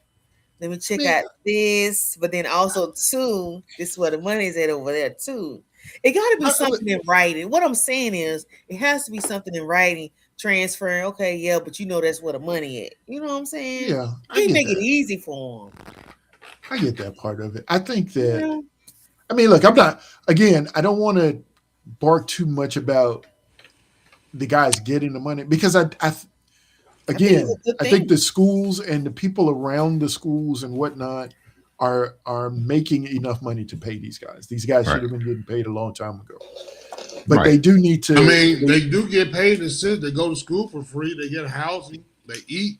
Speaker 4: Let me check out this. But then also too, this is where the money is at over there too. It got to be something in writing. What I'm saying is, it has to be something in writing. Transferring, okay, yeah, but that's where the money at. You know what I'm saying?
Speaker 1: Yeah,
Speaker 4: they make it easy for them.
Speaker 1: I get that part of it. I think that, I mean, look, I don't want to bark too much about the guys getting the money because I think the schools and the people around the schools and whatnot are making enough money to pay these guys. These guys should have been getting paid a long time ago. But they do need to.
Speaker 3: I mean, they do get paid in the sense they go to school for free. They get housing. They eat.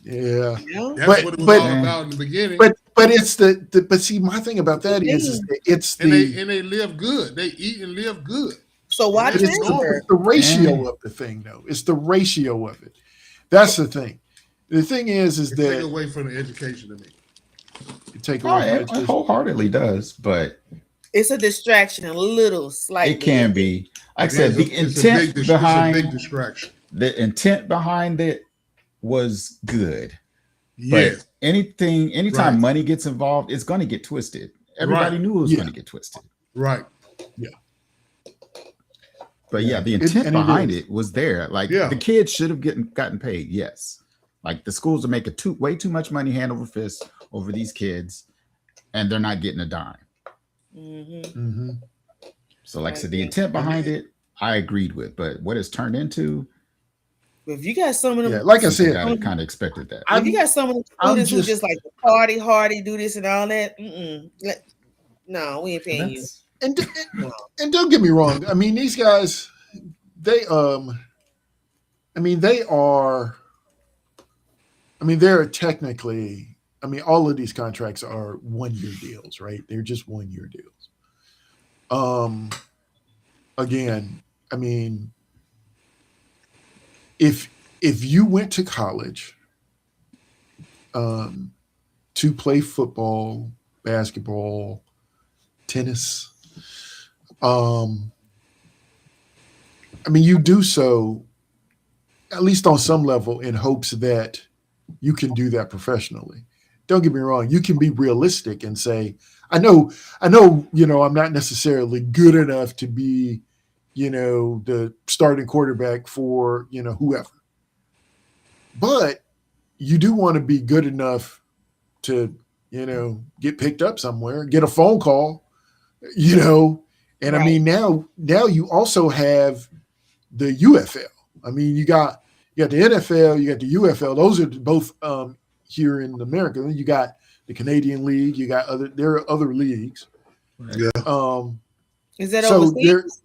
Speaker 1: Yeah.
Speaker 3: That's what it was all about in the beginning.
Speaker 1: But it's but see, my thing about that is that it's
Speaker 3: and
Speaker 1: the
Speaker 3: they live good. They eat and live good.
Speaker 4: So why
Speaker 3: And
Speaker 1: but
Speaker 3: that's
Speaker 1: it's
Speaker 3: normal.
Speaker 1: the ratio of the thing though. It's the ratio of it. That's the thing. The thing is
Speaker 3: It
Speaker 1: that
Speaker 3: take away from the education to me.
Speaker 1: you take
Speaker 2: Oh,
Speaker 1: away from
Speaker 2: it
Speaker 1: education.
Speaker 2: wholeheartedly does, but
Speaker 4: it's a distraction, a little slightly.
Speaker 2: it can be. Like I said, the
Speaker 3: It's a big
Speaker 2: behind
Speaker 3: distraction.
Speaker 2: the intent behind it was good.
Speaker 3: Yes.
Speaker 2: But anytime
Speaker 3: Right.
Speaker 2: money gets involved, it's going to get twisted. Everybody
Speaker 3: Right.
Speaker 2: knew it was
Speaker 1: Yeah.
Speaker 2: going to get twisted.
Speaker 3: Right.
Speaker 1: Yeah.
Speaker 2: But
Speaker 1: Yeah.
Speaker 2: the intent
Speaker 1: And
Speaker 2: behind
Speaker 1: is.
Speaker 2: it was there. Like
Speaker 3: Yeah.
Speaker 2: the kids should have gotten paid. Yes. Like the schools are making way too much money hand over fist over these kids, and they're not getting a dime.
Speaker 1: Mm-hmm.
Speaker 2: So, like I said, the intent behind it, I agreed with. But what it's turned into,
Speaker 4: If you got some of them,
Speaker 1: Yeah, like I
Speaker 2: people
Speaker 1: said,
Speaker 2: kind of expected that.
Speaker 4: if you got some of the
Speaker 1: I'm
Speaker 4: students who
Speaker 1: just-
Speaker 4: just like to party hardy, do this and all that, no, we ain't paying you.
Speaker 1: And don't get me wrong. I mean, these guys, they they're technically, all of these contracts are 1-year deals, right? They're just 1-year deals. Again, if you went to college to play football, basketball, tennis, you do so at least on some level in hopes that you can do that professionally. Don't get me wrong. You can be realistic and say, I know, I'm not necessarily good enough to be, the starting quarterback for, whoever. But you do want to be good enough to, get picked up somewhere, get a phone call, and
Speaker 4: Right.
Speaker 1: now you also have the UFL. You got the NFL, you got the UFL. Those are both here in America. You got the Canadian League. You got there are other leagues.
Speaker 3: Yeah.
Speaker 4: Is that
Speaker 1: So
Speaker 4: overseas?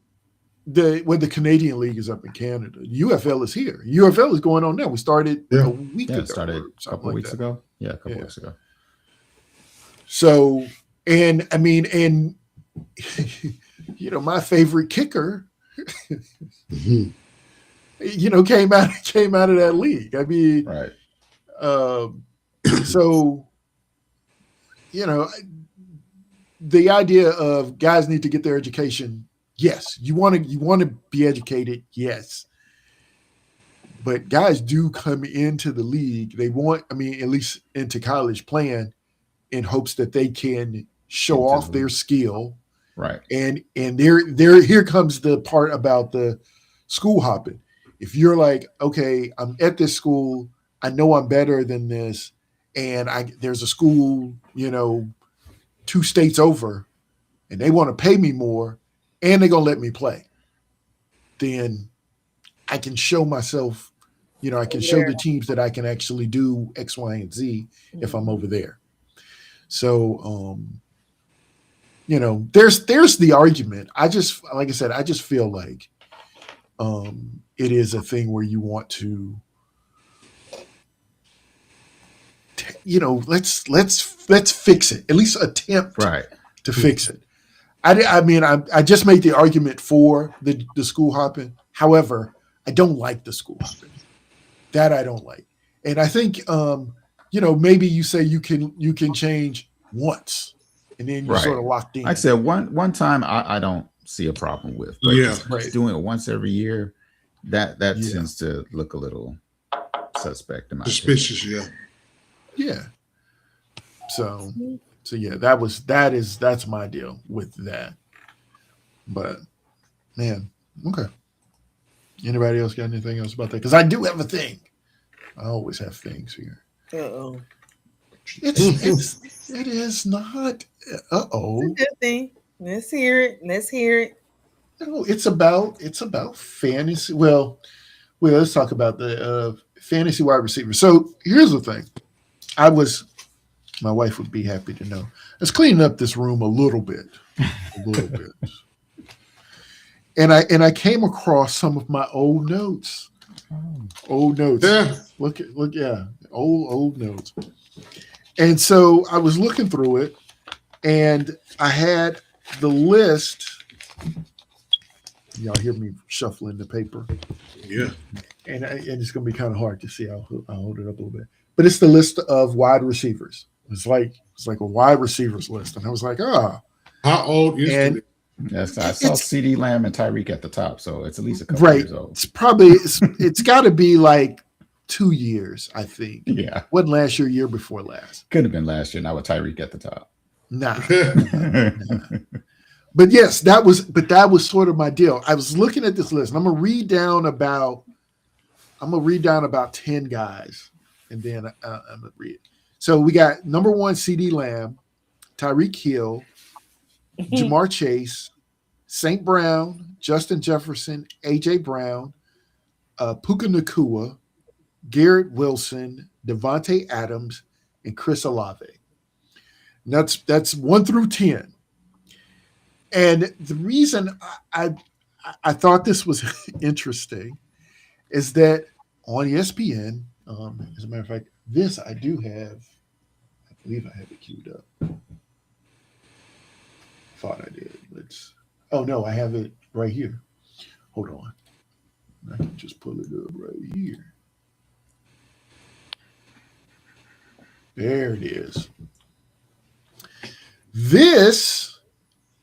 Speaker 1: the Canadian League is up in Canada. The UFL is here. UFL is going on now. We started a week ago.
Speaker 2: It started a couple weeks ago. Yeah, a couple weeks ago.
Speaker 1: So, and my favorite kicker, came out of that league.
Speaker 2: Right.
Speaker 1: So, the idea of guys need to get their education. Yes, you want to be educated. Yes, but guys do come into the league. They want, at least into college, playing in hopes that they can show off their skill.
Speaker 2: Right.
Speaker 1: And here comes the part about the school hopping. If you're like, okay, I'm at this school, I know I'm better than this, and there's a school, 2 states over, and they want to pay me more, and they're gonna let me play, then I can show myself, I can show the teams that I can actually do X, Y, and Z if I'm over there. So, there's the argument. Like I said, I just feel like it is a thing where you want to, let's fix it. At least attempt to fix it. I just made the argument for the school hopping. However, I don't like the school hopping. That I don't like. And I think, maybe you say you can change once, and then you're sort of locked in.
Speaker 2: Like I said, one time I don't see a problem with, but just doing it once every year, that tends to look a little suspect in my
Speaker 3: suspicious.
Speaker 2: opinion.
Speaker 1: Yeah. So yeah, that's my deal with that. But man, okay. Anybody else got anything else about that? Because I do have a thing. I always have things here.
Speaker 4: Uh-oh.
Speaker 1: It is not. Uh-oh.
Speaker 4: It's a good thing. Let's hear it.
Speaker 1: No, it's about fantasy. Well, let's talk about the fantasy wide receiver. So here's the thing. My wife would be happy to know. I was cleaning up this room a little bit. And I came across some of my old notes.
Speaker 3: Yeah.
Speaker 1: Look, yeah, old notes. And so I was looking through it, and I had the list. Y'all hear me shuffling the paper,
Speaker 3: Yeah.
Speaker 1: and it's going to be kind of hard to see. I'll hold it up a little bit, but it's the list of wide receivers. It's like a wide receivers list, and I was like,
Speaker 3: How old is
Speaker 1: and
Speaker 3: it?
Speaker 2: Yes, I saw CD Lamb and Tyreek at the top, so it's at least a couple
Speaker 1: right.
Speaker 2: years old.
Speaker 1: It's probably it's got to be like 2 years, I think.
Speaker 2: Yeah,
Speaker 1: Wasn't last year before last.
Speaker 2: could have been last year. Now with Tyreek at the top.
Speaker 1: Nah. But yes, that was sort of my deal. I was looking at this list, and I'm gonna read down about 10 guys, and then I'm gonna read it. So we got number 1, CD Lamb, Tyreek Hill, Jamar Chase, St. Brown, Justin Jefferson, AJ Brown, Puka Nakua, Garrett Wilson, Devontae Adams, and Chris Olave. And that's 1 through 10. And the reason I thought this was interesting is that on ESPN, as a matter of fact, this I do have. I believe I have it queued up. Thought I did. Oh no, I have it right here. Hold on. I can just pull it up right here. There it is. This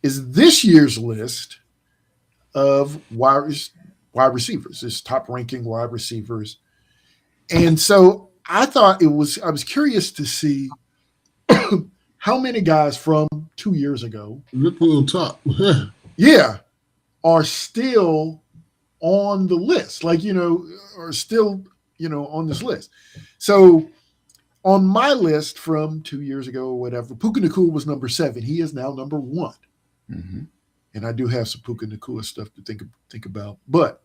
Speaker 1: is this year's list of wide receivers. This top ranking wide receivers. And so I was curious to see how many guys from 2 years ago,
Speaker 3: Look on top.
Speaker 1: yeah, are still on the list, are still, on this list. So on my list from 2 years ago or whatever, Puka Nakua was number 7. He is now number 1.
Speaker 2: Mm-hmm.
Speaker 1: And I do have some Puka Nakua stuff to think about. But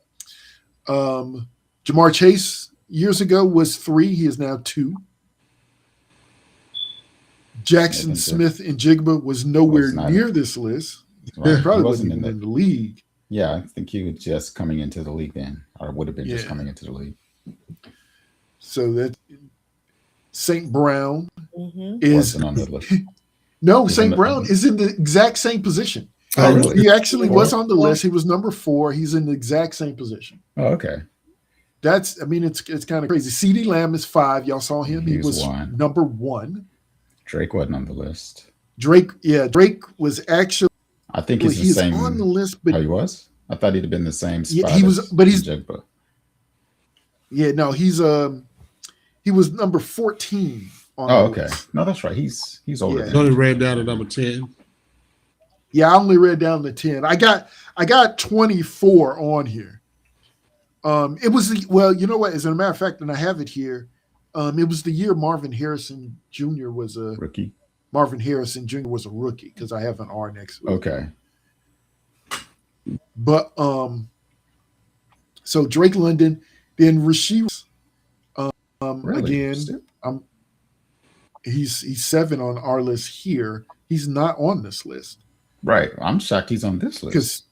Speaker 1: Jamar Chase years ago was 3. He is now 2. Jackson Smith and Jigba was nowhere near this list.
Speaker 2: Right.
Speaker 1: He probably wasn't even in the league.
Speaker 2: Yeah, I think he was just coming into the league then, or would have been just coming into the league.
Speaker 1: So that St. Brown is
Speaker 2: wasn't on the list.
Speaker 1: No, St. Brown is in the exact same position.
Speaker 2: Oh, really?
Speaker 1: He actually was on the list. He was number 4. He's in the exact same position.
Speaker 2: Oh, okay.
Speaker 1: It's kind of crazy. CD Lamb is 5. Y'all saw him. He was
Speaker 2: 1.
Speaker 1: Number 1.
Speaker 2: Drake wasn't on the list.
Speaker 1: Drake was actually.
Speaker 2: I think he's the same.
Speaker 1: On the list, but
Speaker 2: he was. I thought he'd have been the same spot.
Speaker 1: Yeah, he was, but he's.
Speaker 2: Jigba.
Speaker 1: Yeah, no, he was number 14.
Speaker 2: Okay. No, that's right. He's older.
Speaker 3: Yeah. Only ran down to number 10.
Speaker 1: Yeah, I only read down to 10. I got 24 on here. It was you know what? As a matter of fact, and I have it here. It was the year Marvin Harrison Jr. was a
Speaker 2: rookie.
Speaker 1: Marvin Harrison Jr. was a rookie because I have an R next to it.
Speaker 2: Okay.
Speaker 1: But so Drake London, then Rasheed.
Speaker 2: Really?
Speaker 1: Again, he's 7 on our list here. He's not on this list.
Speaker 2: Right. I'm shocked he's on this list.
Speaker 1: Because,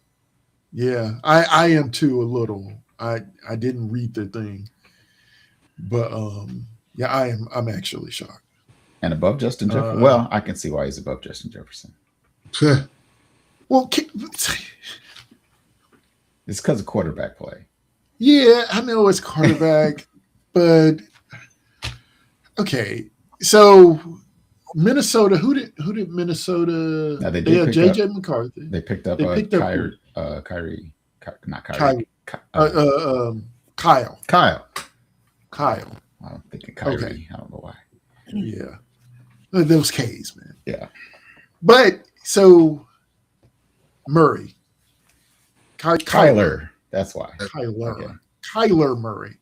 Speaker 1: yeah, I am too a little. I didn't read the thing, but yeah, I'm actually shocked.
Speaker 2: And above Justin Jefferson. Well, I can see why he's above Justin Jefferson.
Speaker 1: Well,
Speaker 2: it's because of quarterback play.
Speaker 1: Yeah, I know it's quarterback, but okay. So Minnesota, who did Minnesota?
Speaker 2: Now, they
Speaker 1: had JJ
Speaker 2: up,
Speaker 1: McCarthy.
Speaker 2: They picked up Kyrie. Not Kyrie.
Speaker 1: Kyle.
Speaker 2: I'm thinking Kyrie. Okay. I don't know why.
Speaker 1: Yeah. Those K's, man.
Speaker 2: Yeah.
Speaker 1: But so Murray.
Speaker 2: Kyler. That's why.
Speaker 1: Kyler. Okay. Kyler Murray.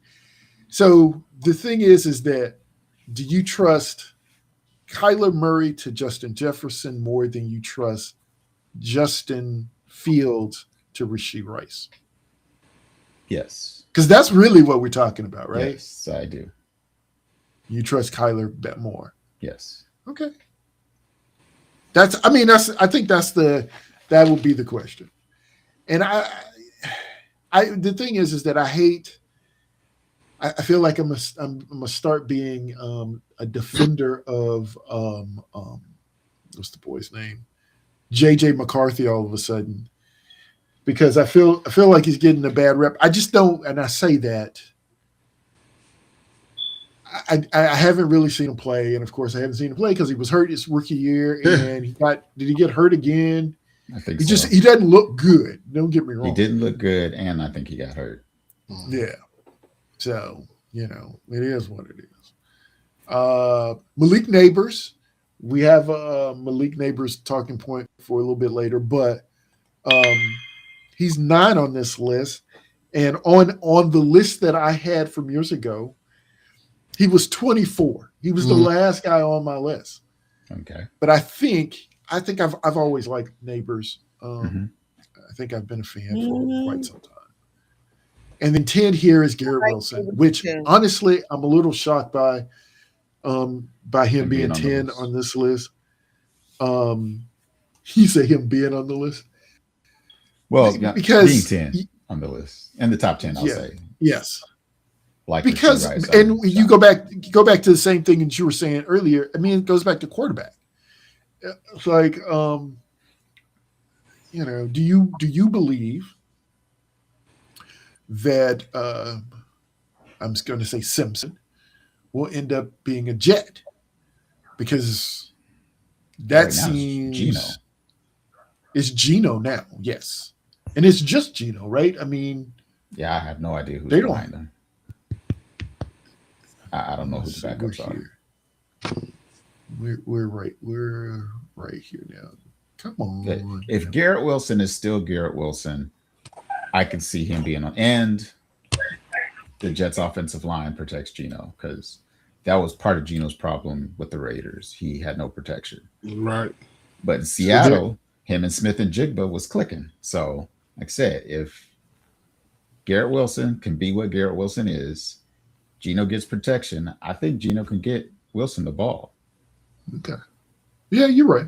Speaker 1: So the thing is that do you trust Kyler Murray to Justin Jefferson more than you trust Justin Fields to Rashee Rice?
Speaker 2: Yes.
Speaker 1: Because that's really what we're talking about, right?
Speaker 2: Yes, I do.
Speaker 1: You trust Kyler bet more.
Speaker 2: Yes.
Speaker 1: Okay. I think that would be the question. And the thing is that I I feel like I'm gonna start being a defender of what's the boy's name? JJ McCarthy all of a sudden. Because I feel like he's getting a bad rep. I just don't, and I say that. I haven't really seen him play, and of course I haven't seen him play because he was hurt his rookie year, and did he get hurt again?
Speaker 2: I think
Speaker 1: he doesn't look good. Don't get me wrong.
Speaker 2: He didn't look good, and I think he got hurt.
Speaker 1: Yeah. So, it is what it is. Malik Neighbors. We have Malik Neighbors talking point for a little bit later, but he's 9 on this list. And on the list that I had from years ago, he was 24. He was the last guy on my list.
Speaker 2: Okay.
Speaker 1: But I think I've always liked Neighbors. I think I've been a fan for quite some time. And then 10 here is Garrett Wilson, which honestly I'm a little shocked by him being 10 on this list. He said him being on the list.
Speaker 2: Well,
Speaker 1: because
Speaker 2: being 10 on the list in the top 10, I'll say.
Speaker 1: Yes.
Speaker 2: Like
Speaker 1: because you go back to the same thing that you were saying earlier. I mean, it goes back to quarterback. It's like, do you believe that I'm just going to say Simpson will end up being a Jet? Because that seems
Speaker 2: Geno.
Speaker 1: It's Geno now, yes, and it's just Geno, right? I mean,
Speaker 2: yeah, I have no idea who's behind him. I don't know who the backups are.
Speaker 1: We're right here now. Come on.
Speaker 2: If Garrett Wilson is still Garrett Wilson, I can see him being on. And the Jets' offensive line protects Geno because that was part of Geno's problem with the Raiders. He had no protection.
Speaker 3: Right.
Speaker 2: But in Seattle, him and Smith and Jigba was clicking. So, like I said, if Garrett Wilson can be what Garrett Wilson is, Geno gets protection. I think Geno can get Wilson the ball.
Speaker 1: Okay. Yeah, you're right.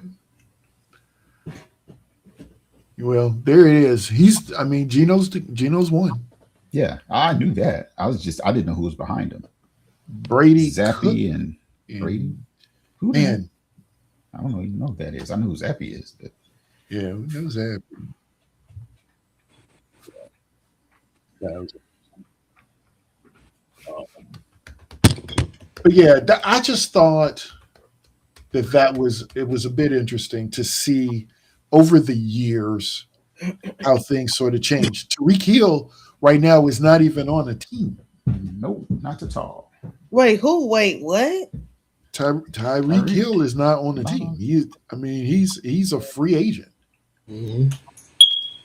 Speaker 1: Well, there it is. Geno's one.
Speaker 2: Yeah, I knew that. I didn't know who was behind him.
Speaker 1: Brady
Speaker 2: Zappy and Brady. Who
Speaker 1: man?
Speaker 2: I don't even know who that is. I know who Zappy is, but
Speaker 1: yeah, who knows that? But yeah, I just thought it was a bit interesting to see over the years how things sort of changed. Tyreek Hill right now is not even on a team.
Speaker 2: Nope, not at all.
Speaker 4: Wait, who? Wait, what?
Speaker 1: Tyreek Hill is not on the team. He's a free agent.
Speaker 3: Mm-hmm.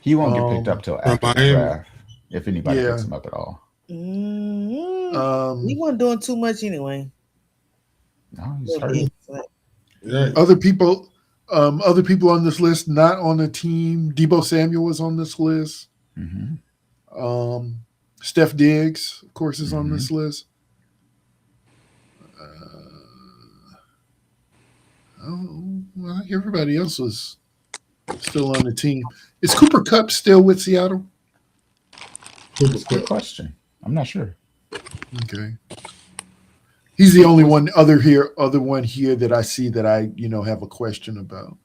Speaker 2: He won't get picked up till after the draft, if anybody picks him up at all.
Speaker 4: He wasn't doing too much anyway.
Speaker 2: No, he's hurt.
Speaker 1: Other people on this list not on the team. Deebo Samuel was on this list.
Speaker 2: Mm-hmm.
Speaker 1: Steph Diggs, of course, is on this list. Everybody else was still on the team. Is Cooper Kupp still with Seattle?
Speaker 2: That's a good question. I'm not sure.
Speaker 1: Okay. He's the only other one here that I see that I have a question about.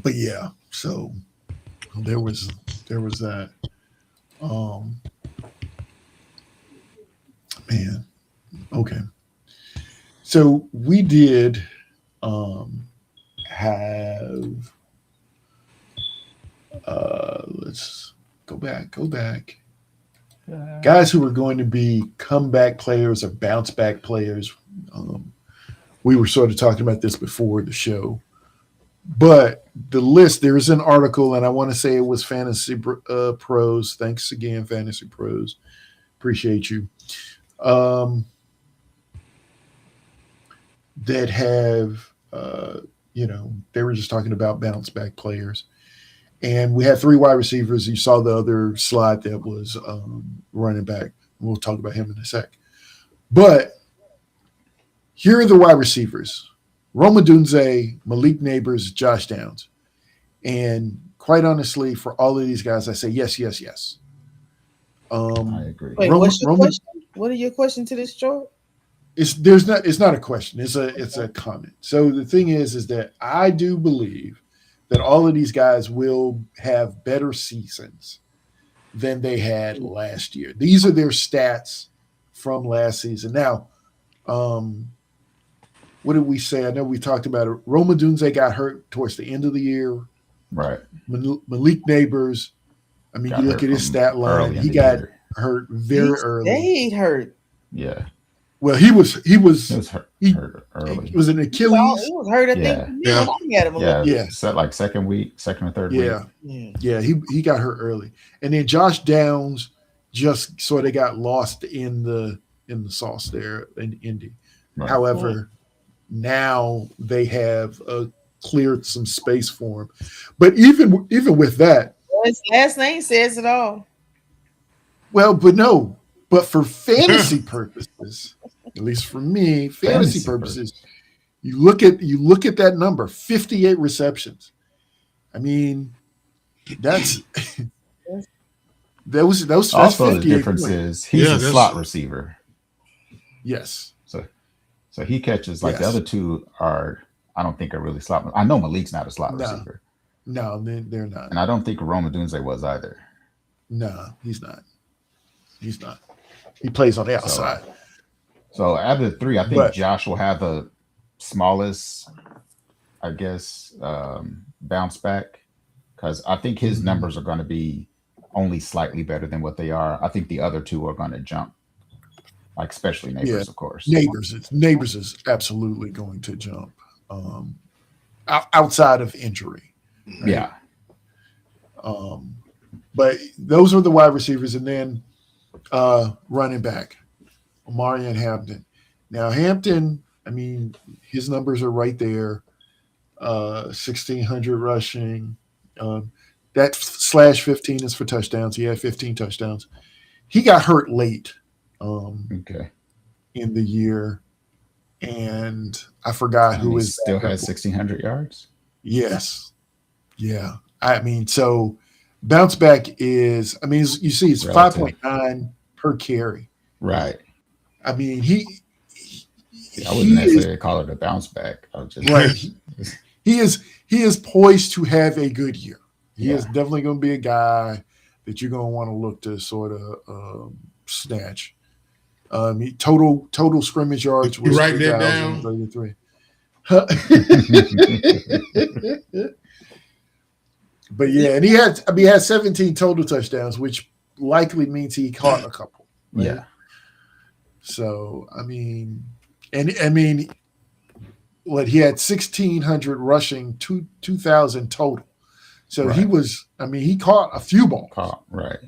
Speaker 1: But yeah, so there was that. Man, okay. So we did have. Let's go back. Guys who are going to be comeback players or bounce back players. We were sort of talking about this before the show. But the list, there is an article, and I want to say it was Fantasy Pros. Thanks again, Fantasy Pros. Appreciate you. That have, they were just talking about bounce back players. And we had 3 wide receivers. You saw the other slide that was running back. We'll talk about him in a sec. But here are the wide receivers. Rome Odunze, Malik Neighbors, Josh Downs. And quite honestly, for all of these guys, I say yes, yes, yes.
Speaker 2: I agree.
Speaker 4: Wait, what's your question? What are your question to this chart?
Speaker 1: It's not a question. It's a comment. So the thing is that I do believe that all of these guys will have better seasons than they had last year. These are their stats from last season. Now, what did we say? I know we talked about it. Roma Dunze got hurt towards the end of the year.
Speaker 2: Right.
Speaker 1: Malik Neighbors. I mean, you look at his stat line. He got hurt very early.
Speaker 4: He hurt.
Speaker 2: Yeah.
Speaker 1: Well, he was
Speaker 2: hurt early.
Speaker 1: It was an Achilles.
Speaker 4: He was hurt. I think.
Speaker 2: Yeah. Like second or third week.
Speaker 1: Yeah. He got hurt early, and then Josh Downs just sort of got lost in the sauce there in Indy. Right. However, now they have cleared some space for him. But even with that,
Speaker 4: his last name says it all.
Speaker 1: Well, but for fantasy purposes, at least for me, fantasy purposes, you look at that number, 58 receptions. I mean, that's those
Speaker 2: also the difference is he's a slot receiver.
Speaker 1: Yes.
Speaker 2: So he catches the other two are, I don't think are really slot. I know Malik's not a slot receiver.
Speaker 1: No, they're not.
Speaker 2: And I don't think Roma Dunze was either.
Speaker 1: No, he's not. He's not. He plays on the outside.
Speaker 2: So out of the three, I think Josh will have the smallest, I guess, bounce back, because I think his numbers are going to be only slightly better than what they are. I think the other two are going to jump, like especially Neighbors, of course.
Speaker 1: Neighbors is absolutely going to jump outside of injury. Right?
Speaker 2: Yeah.
Speaker 1: But those are the wide receivers, and then running back, Omari and Hampton. Now Hampton, I mean, his numbers are right there. 1,600 rushing. That /15 is for touchdowns. He had 15 touchdowns. He got hurt late in the year, and I forgot who is
Speaker 2: still has 1,600 yards.
Speaker 1: Yes. Yeah. I mean, so bounce back is, I mean, you see it's 5.9 per carry.
Speaker 2: Right.
Speaker 1: I mean,
Speaker 2: I wouldn't necessarily call it a bounce back.
Speaker 1: He is poised to have a good year. He is definitely going to be a guy that you're going to want to look to sort of snatch. Total scrimmage yards was 3,033. But yeah, and he had 17 total touchdowns, which likely means he caught a couple. Right?
Speaker 2: Yeah.
Speaker 1: So he had 1,600 rushing, 2,000 total. So he caught a few balls.
Speaker 2: Right.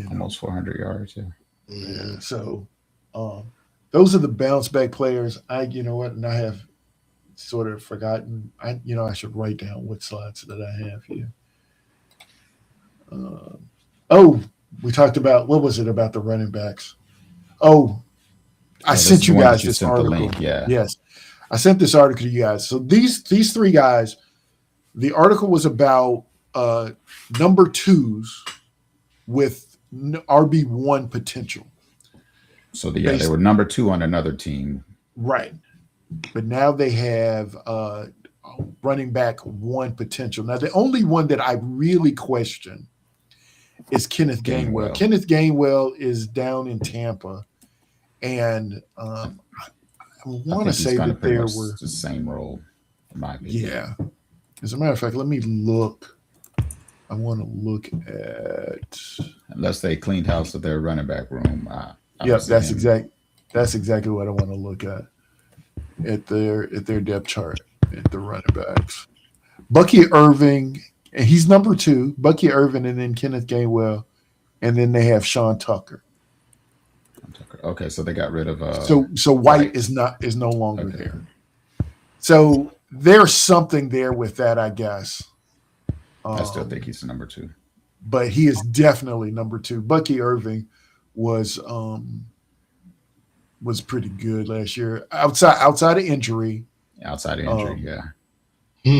Speaker 2: Almost 400 yards.
Speaker 1: Yeah. So those are the bounce back players. You know what? And I have sort of forgotten. I should write down what slides that I have here. We talked about, what was it about the running backs? I sent you guys this article.
Speaker 2: Link,
Speaker 1: Yes. I sent this article to you guys. So these three guys, the article was about number twos with RB1 potential.
Speaker 2: So they were number two on another team.
Speaker 1: Right. But now they have running back one potential. Now, the only one that I really question is Kenneth Gainwell. Kenneth Gainwell is down in Tampa. And I want to say that there were
Speaker 2: the same role, in my opinion.
Speaker 1: Yeah. As a matter of fact, let me look. I want to look at,
Speaker 2: unless they cleaned house of their running back room.
Speaker 1: Yep, that's exactly what I want to look at their depth chart at the running backs. Bucky Irving, and he's number two. Bucky Irving, and then Kenneth Gainwell, and then they have Sean Tucker.
Speaker 2: Okay, so they got rid of
Speaker 1: so White is no longer there. So there's something there with that, I guess.
Speaker 2: I still think he's number two,
Speaker 1: but he is definitely number two. Bucky Irving was pretty good last year, outside of injury.
Speaker 2: Yeah.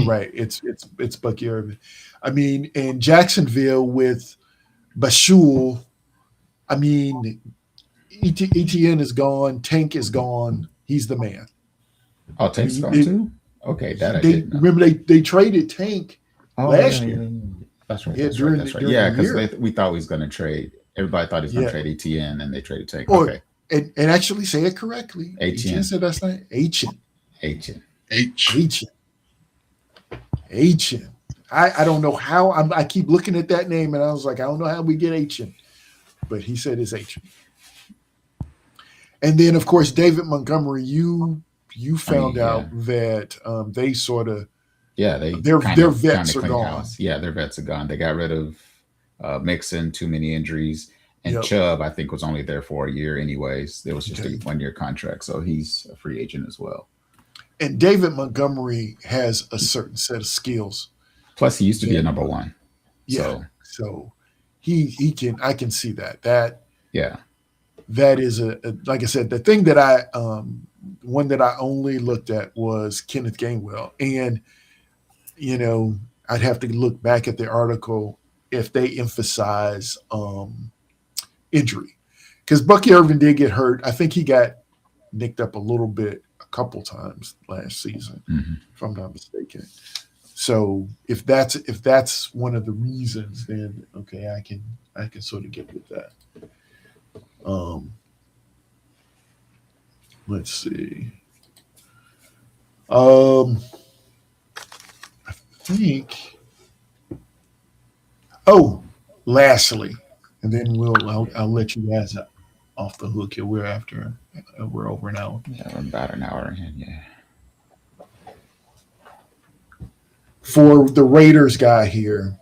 Speaker 1: Right. It's Bucky Irving. I mean, in Jacksonville with Bashul, I mean, ETN is gone. Tank is gone. He's the man.
Speaker 2: Oh,
Speaker 1: I
Speaker 2: Tank's
Speaker 1: mean,
Speaker 2: gone too. Okay, that I
Speaker 1: they
Speaker 2: didn't know.
Speaker 1: remember they traded Tank
Speaker 2: Oh
Speaker 1: last
Speaker 2: yeah,
Speaker 1: year.
Speaker 2: yeah, yeah. That's right.
Speaker 1: Yeah,
Speaker 2: That's right.
Speaker 1: during
Speaker 2: That's right.
Speaker 1: during the
Speaker 2: Yeah, because
Speaker 1: year.
Speaker 2: we thought he was going to trade. Everybody thought he was going to
Speaker 1: Yeah.
Speaker 2: trade ETN, and they traded Tank.
Speaker 1: Or
Speaker 2: Okay,
Speaker 1: and actually say it correctly. ETN
Speaker 2: ATN,
Speaker 1: said that's not Ancient.
Speaker 2: ATN.
Speaker 3: H.
Speaker 1: Ancient. Ancient. I don't know how I keep looking at that name and I was like, I don't know how we get Ancient. But he said it's Ancient. And then of course David Montgomery, you found out that they sort of
Speaker 2: they
Speaker 1: their
Speaker 2: kind of
Speaker 1: vets are
Speaker 2: clean
Speaker 1: gone.
Speaker 2: house. Yeah, their vets are gone. They got rid of Mixon, too many injuries, and
Speaker 1: Yep.
Speaker 2: Chubb. I think was only there for a year, anyways. There was just
Speaker 1: Okay.
Speaker 2: a 1-year contract, so he's a free agent as well.
Speaker 1: And David Montgomery has a certain set of skills.
Speaker 2: Plus, he used to be a number one.
Speaker 1: Yeah. So he can I can see that.
Speaker 2: Yeah.
Speaker 1: That is a like I said, the thing that I one that I only looked at was Kenneth Gainwell. And I'd have to look back at the article if they emphasize injury. Because Bucky Irvin did get hurt. I think he got nicked up a little bit a couple times last season, if I'm not mistaken. So if that's one of the reasons, then okay, I can sort of get with that. Let's see. I think. Oh, lastly, and then I'll let you guys off the hook here. We're over an hour.
Speaker 2: Yeah, we're about an hour in. Yeah.
Speaker 1: For the Raiders guy here,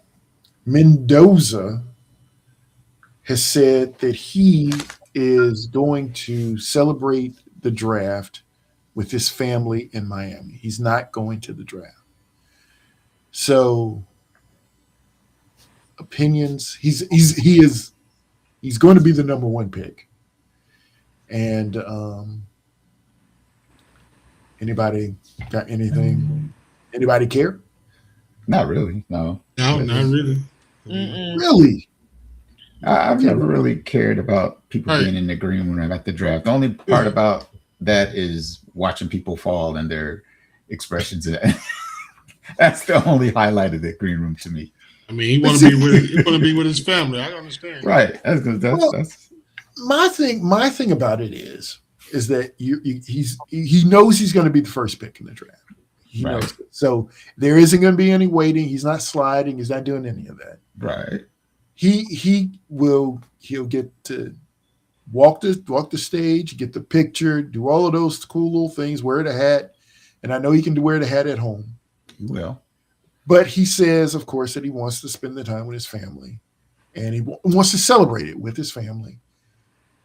Speaker 1: Mendoza has said that he is going to celebrate the draft with his family in Miami. He's not going to the draft. So opinions, he's going to be the number one pick. And anybody got anything? Anybody care?
Speaker 2: Not really. No.
Speaker 3: No, not really.
Speaker 1: Really?
Speaker 2: I've never really cared about people being in the green room at the draft. The only part about that is watching people fall and their expressions. That's the only highlight of the green room to me.
Speaker 3: I mean, he want to be with his family. I understand.
Speaker 2: Right. That's
Speaker 1: my thing about it is that he knows he's going to be the first pick in the draft. He knows it. So there isn't going to be any waiting. He's not sliding. He's not doing any of that.
Speaker 2: Right.
Speaker 1: He'll get to walk the stage, get the picture, do all of those cool little things, wear the hat. And I know he can wear the hat at home.
Speaker 2: He will.
Speaker 1: But he says, of course, that he wants to spend the time with his family and he wants to celebrate it with his family.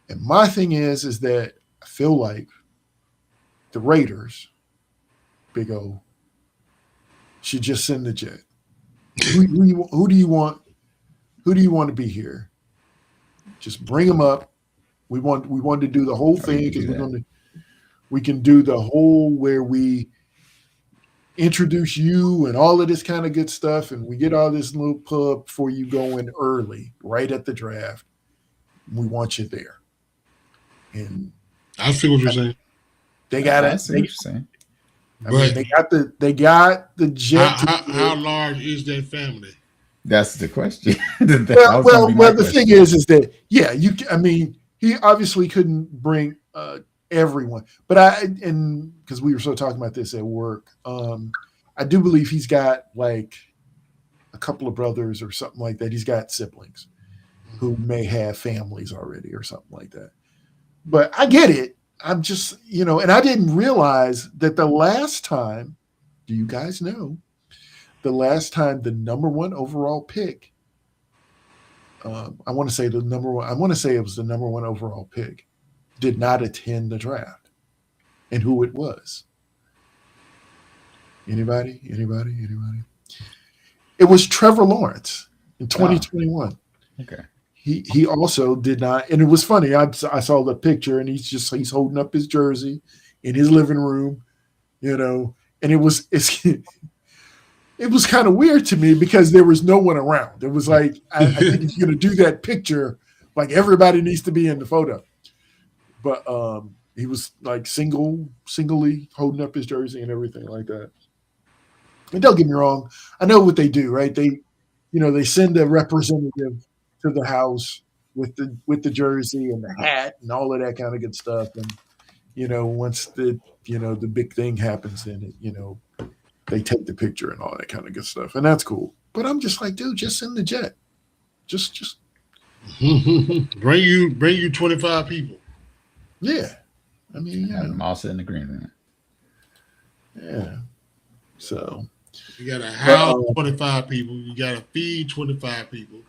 Speaker 1: And my thing is that I feel like the Raiders, Big O, should just send the jet. Who do you want? Who do you want to be here? Just bring them up. We want to do the whole thing because we can do the whole where we introduce you and all of this kind of good stuff, and we get all this little pub before you go in early, right at the draft. We want you there. And
Speaker 3: I see what you're saying.
Speaker 1: They got it.
Speaker 2: I see what you're saying.
Speaker 1: I mean, they got the jet.
Speaker 3: How large is that family?
Speaker 2: That's the question.
Speaker 1: well, the thing is that I mean, he obviously couldn't bring everyone, but because we were so talking about this at work, I do believe he's got like a couple of brothers or something like that. He's got siblings who may have families already or something like that. But I get it. I'm just, and I didn't realize that the last time, do you guys know, the last time the number one overall pick, I want to say it was the number one overall pick, did not attend the draft, and who it was. Anybody? It was Trevor Lawrence in 2021.
Speaker 2: Okay.
Speaker 1: He also did not, and it was funny. I saw the picture, and he's holding up his jersey in his living room, and it's it was kind of weird to me because there was no one around. It was like, I think if you're going to do that picture, like everybody needs to be in the photo. But he was like singly holding up his jersey and everything like that. And don't get me wrong, I know what they do, right? They send a representative to the house with the jersey and the hat and all of that kind of good stuff. And once the big thing happens, then they take the picture and all that kind of good stuff, and that's cool. But I'm just like, dude, just send the jet. Just
Speaker 3: bring you 25 people.
Speaker 1: Yeah. I mean,
Speaker 2: have them all sit in the green room.
Speaker 1: Yeah. So
Speaker 3: you got to house 25 people. You got to feed 25 people.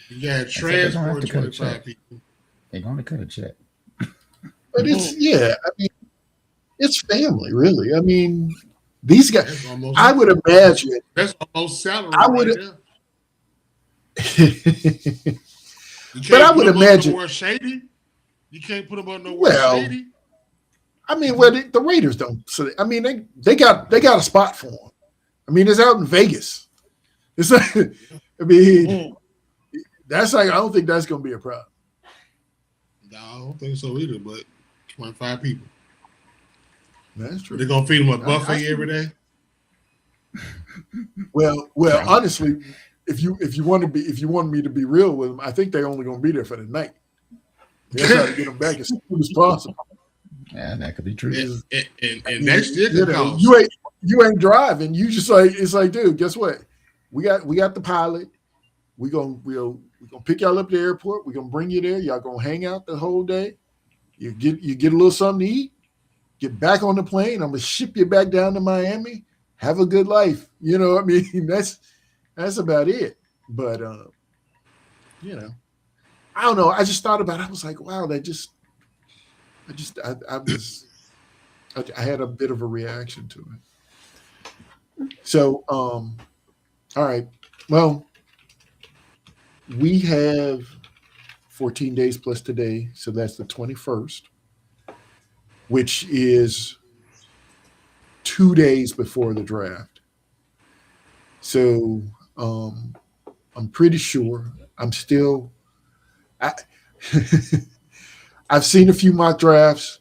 Speaker 3: You got to transport 25 people.
Speaker 2: They're going to cut a check.
Speaker 1: But it's family, really. I mean, these guys. I would imagine
Speaker 3: that's almost salary.
Speaker 1: I would.
Speaker 3: Right
Speaker 1: But I would imagine
Speaker 3: nowhere shady. You can't put them on nowhere shady.
Speaker 1: I mean, the Raiders don't. So I mean, they got a spot for them. I mean, it's out in Vegas. It's like, I mean, that's like, I don't think that's going to be a problem.
Speaker 3: No, I don't think so either. But 25 people.
Speaker 1: That's true.
Speaker 3: They're gonna feed them a buffet every day.
Speaker 1: Well, honestly, if you want me to be real with them, I think they're only going to be there for the night. They're trying to get them back as soon as possible.
Speaker 2: Yeah, that could be true.
Speaker 3: And that's still
Speaker 1: you ain't driving. You just like, it's like, dude, guess what? We got the pilot. We're gonna pick y'all up at the airport. We're gonna bring you there. Y'all gonna hang out the whole day. You get a little something to eat. Get back on the plane. I'm gonna ship you back down to Miami. Have a good life. You know what I mean? That's about it. But I don't know. I just thought about it. I was like, wow, I had a bit of a reaction to it. So, all right. Well, we have 14 days plus today. So that's the 21st, which is 2 days before the draft. So I'm pretty sure I've seen a few mock drafts.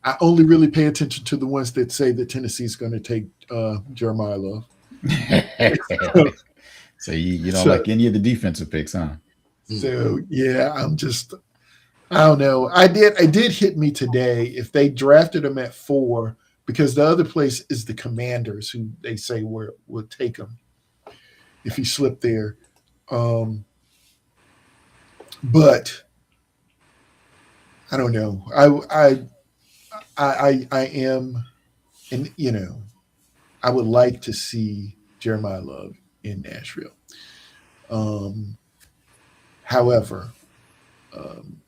Speaker 1: I only really pay attention to the ones that say that Tennessee's going to take Jeremiah Love.
Speaker 2: So you don't like any of the defensive picks, huh?
Speaker 1: So yeah, I don't know. I did hit me today if they drafted him at 4, because the other place is the Commanders, who they say will take him if he slipped there. But I don't know. I am, and I would like to see Jeremiah Love in Nashville. However,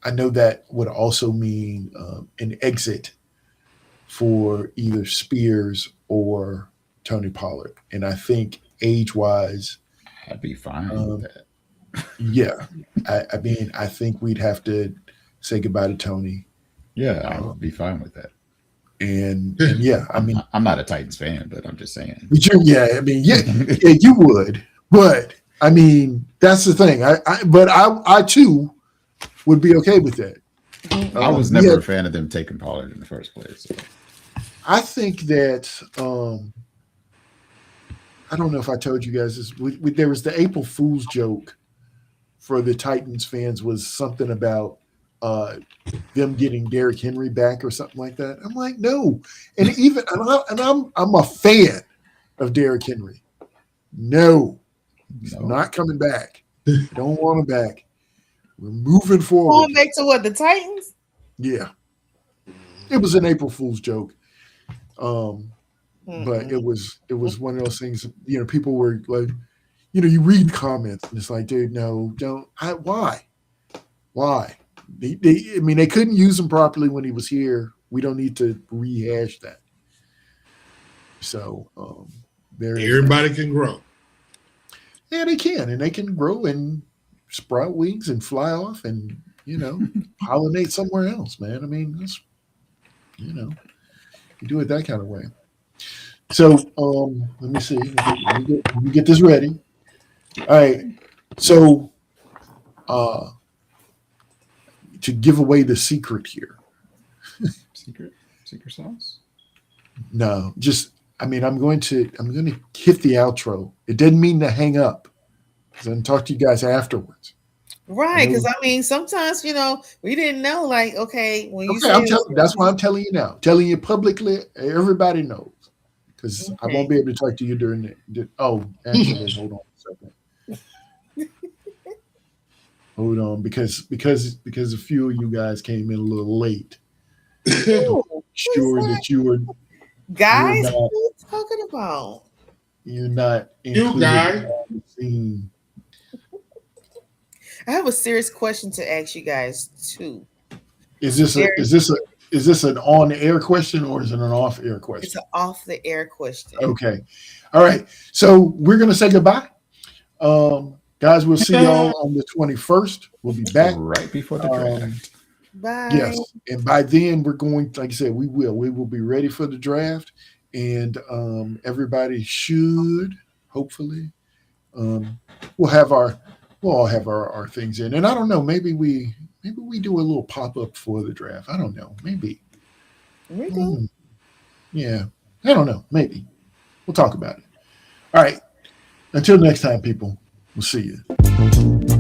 Speaker 1: I know that would also mean an exit for either Spears or Tony Pollard, and I think age-wise,
Speaker 2: I'd be fine with that.
Speaker 1: Yeah, I mean, I think we'd have to say goodbye to Tony.
Speaker 2: Yeah, I would be fine with that.
Speaker 1: And yeah, I mean,
Speaker 2: I'm not a Titans fan, but I'm just saying.
Speaker 1: Yeah, you would. But I mean, that's the thing. I too would be okay with that.
Speaker 2: I was never a fan of them taking Pollard in the first place. So.
Speaker 1: I think that I don't know if I told you guys this. There was the April Fool's joke for the Titans fans, was something about them getting Derrick Henry back or something like that. I'm like, no. And I'm a fan of Derrick Henry. No, he's not coming back. Don't want him back. We're moving forward.
Speaker 4: Going back to what, the Titans?
Speaker 1: Yeah. It was an April Fool's joke. But it was one of those things, people were like, you read comments and it's like, dude, no, don't. Why? They couldn't use him properly when he was here. We don't need to rehash that. So
Speaker 3: everybody can grow.
Speaker 1: Yeah, they can, and they can grow and sprout wings and fly off and pollinate somewhere else, man. I mean, that's you do it that kind of way. So let me see. Let me get this ready. All right. So to give away the secret here.
Speaker 2: Secret sauce.
Speaker 1: No, just I mean I'm going to hit the outro. It doesn't mean to hang up. Because I'm talk to you guys afterwards.
Speaker 4: Right, because I mean, sometimes we didn't know. Like, okay, when you
Speaker 1: Okay,
Speaker 4: say
Speaker 1: that's why I'm telling you now. Telling you publicly, everybody knows. Because I won't be able to talk to you during the oh, actually, hold on a second. Hold on, because a few of you guys came in a little late. Sure that you
Speaker 4: guys,
Speaker 1: not,
Speaker 4: what are you talking about?
Speaker 1: You're not
Speaker 3: You
Speaker 1: included
Speaker 3: guy.
Speaker 1: in the scene.
Speaker 4: I have a serious question to ask you guys too.
Speaker 1: Is this an on air question or is it an off air question?
Speaker 4: It's an off the air question.
Speaker 1: Okay. All right. So we're gonna say goodbye. Guys, we'll see y'all on the 21st. We'll be back
Speaker 2: right before the draft.
Speaker 4: Bye.
Speaker 1: Yes, and by then we're going. Like I said, we will be ready for the draft, and everybody should hopefully we'll all have our things in. And I don't know, maybe we do a little pop up for the draft. I don't know, maybe.
Speaker 4: We do.
Speaker 1: Yeah, I don't know, maybe we'll talk about it. All right. Until next time, people. We'll see you.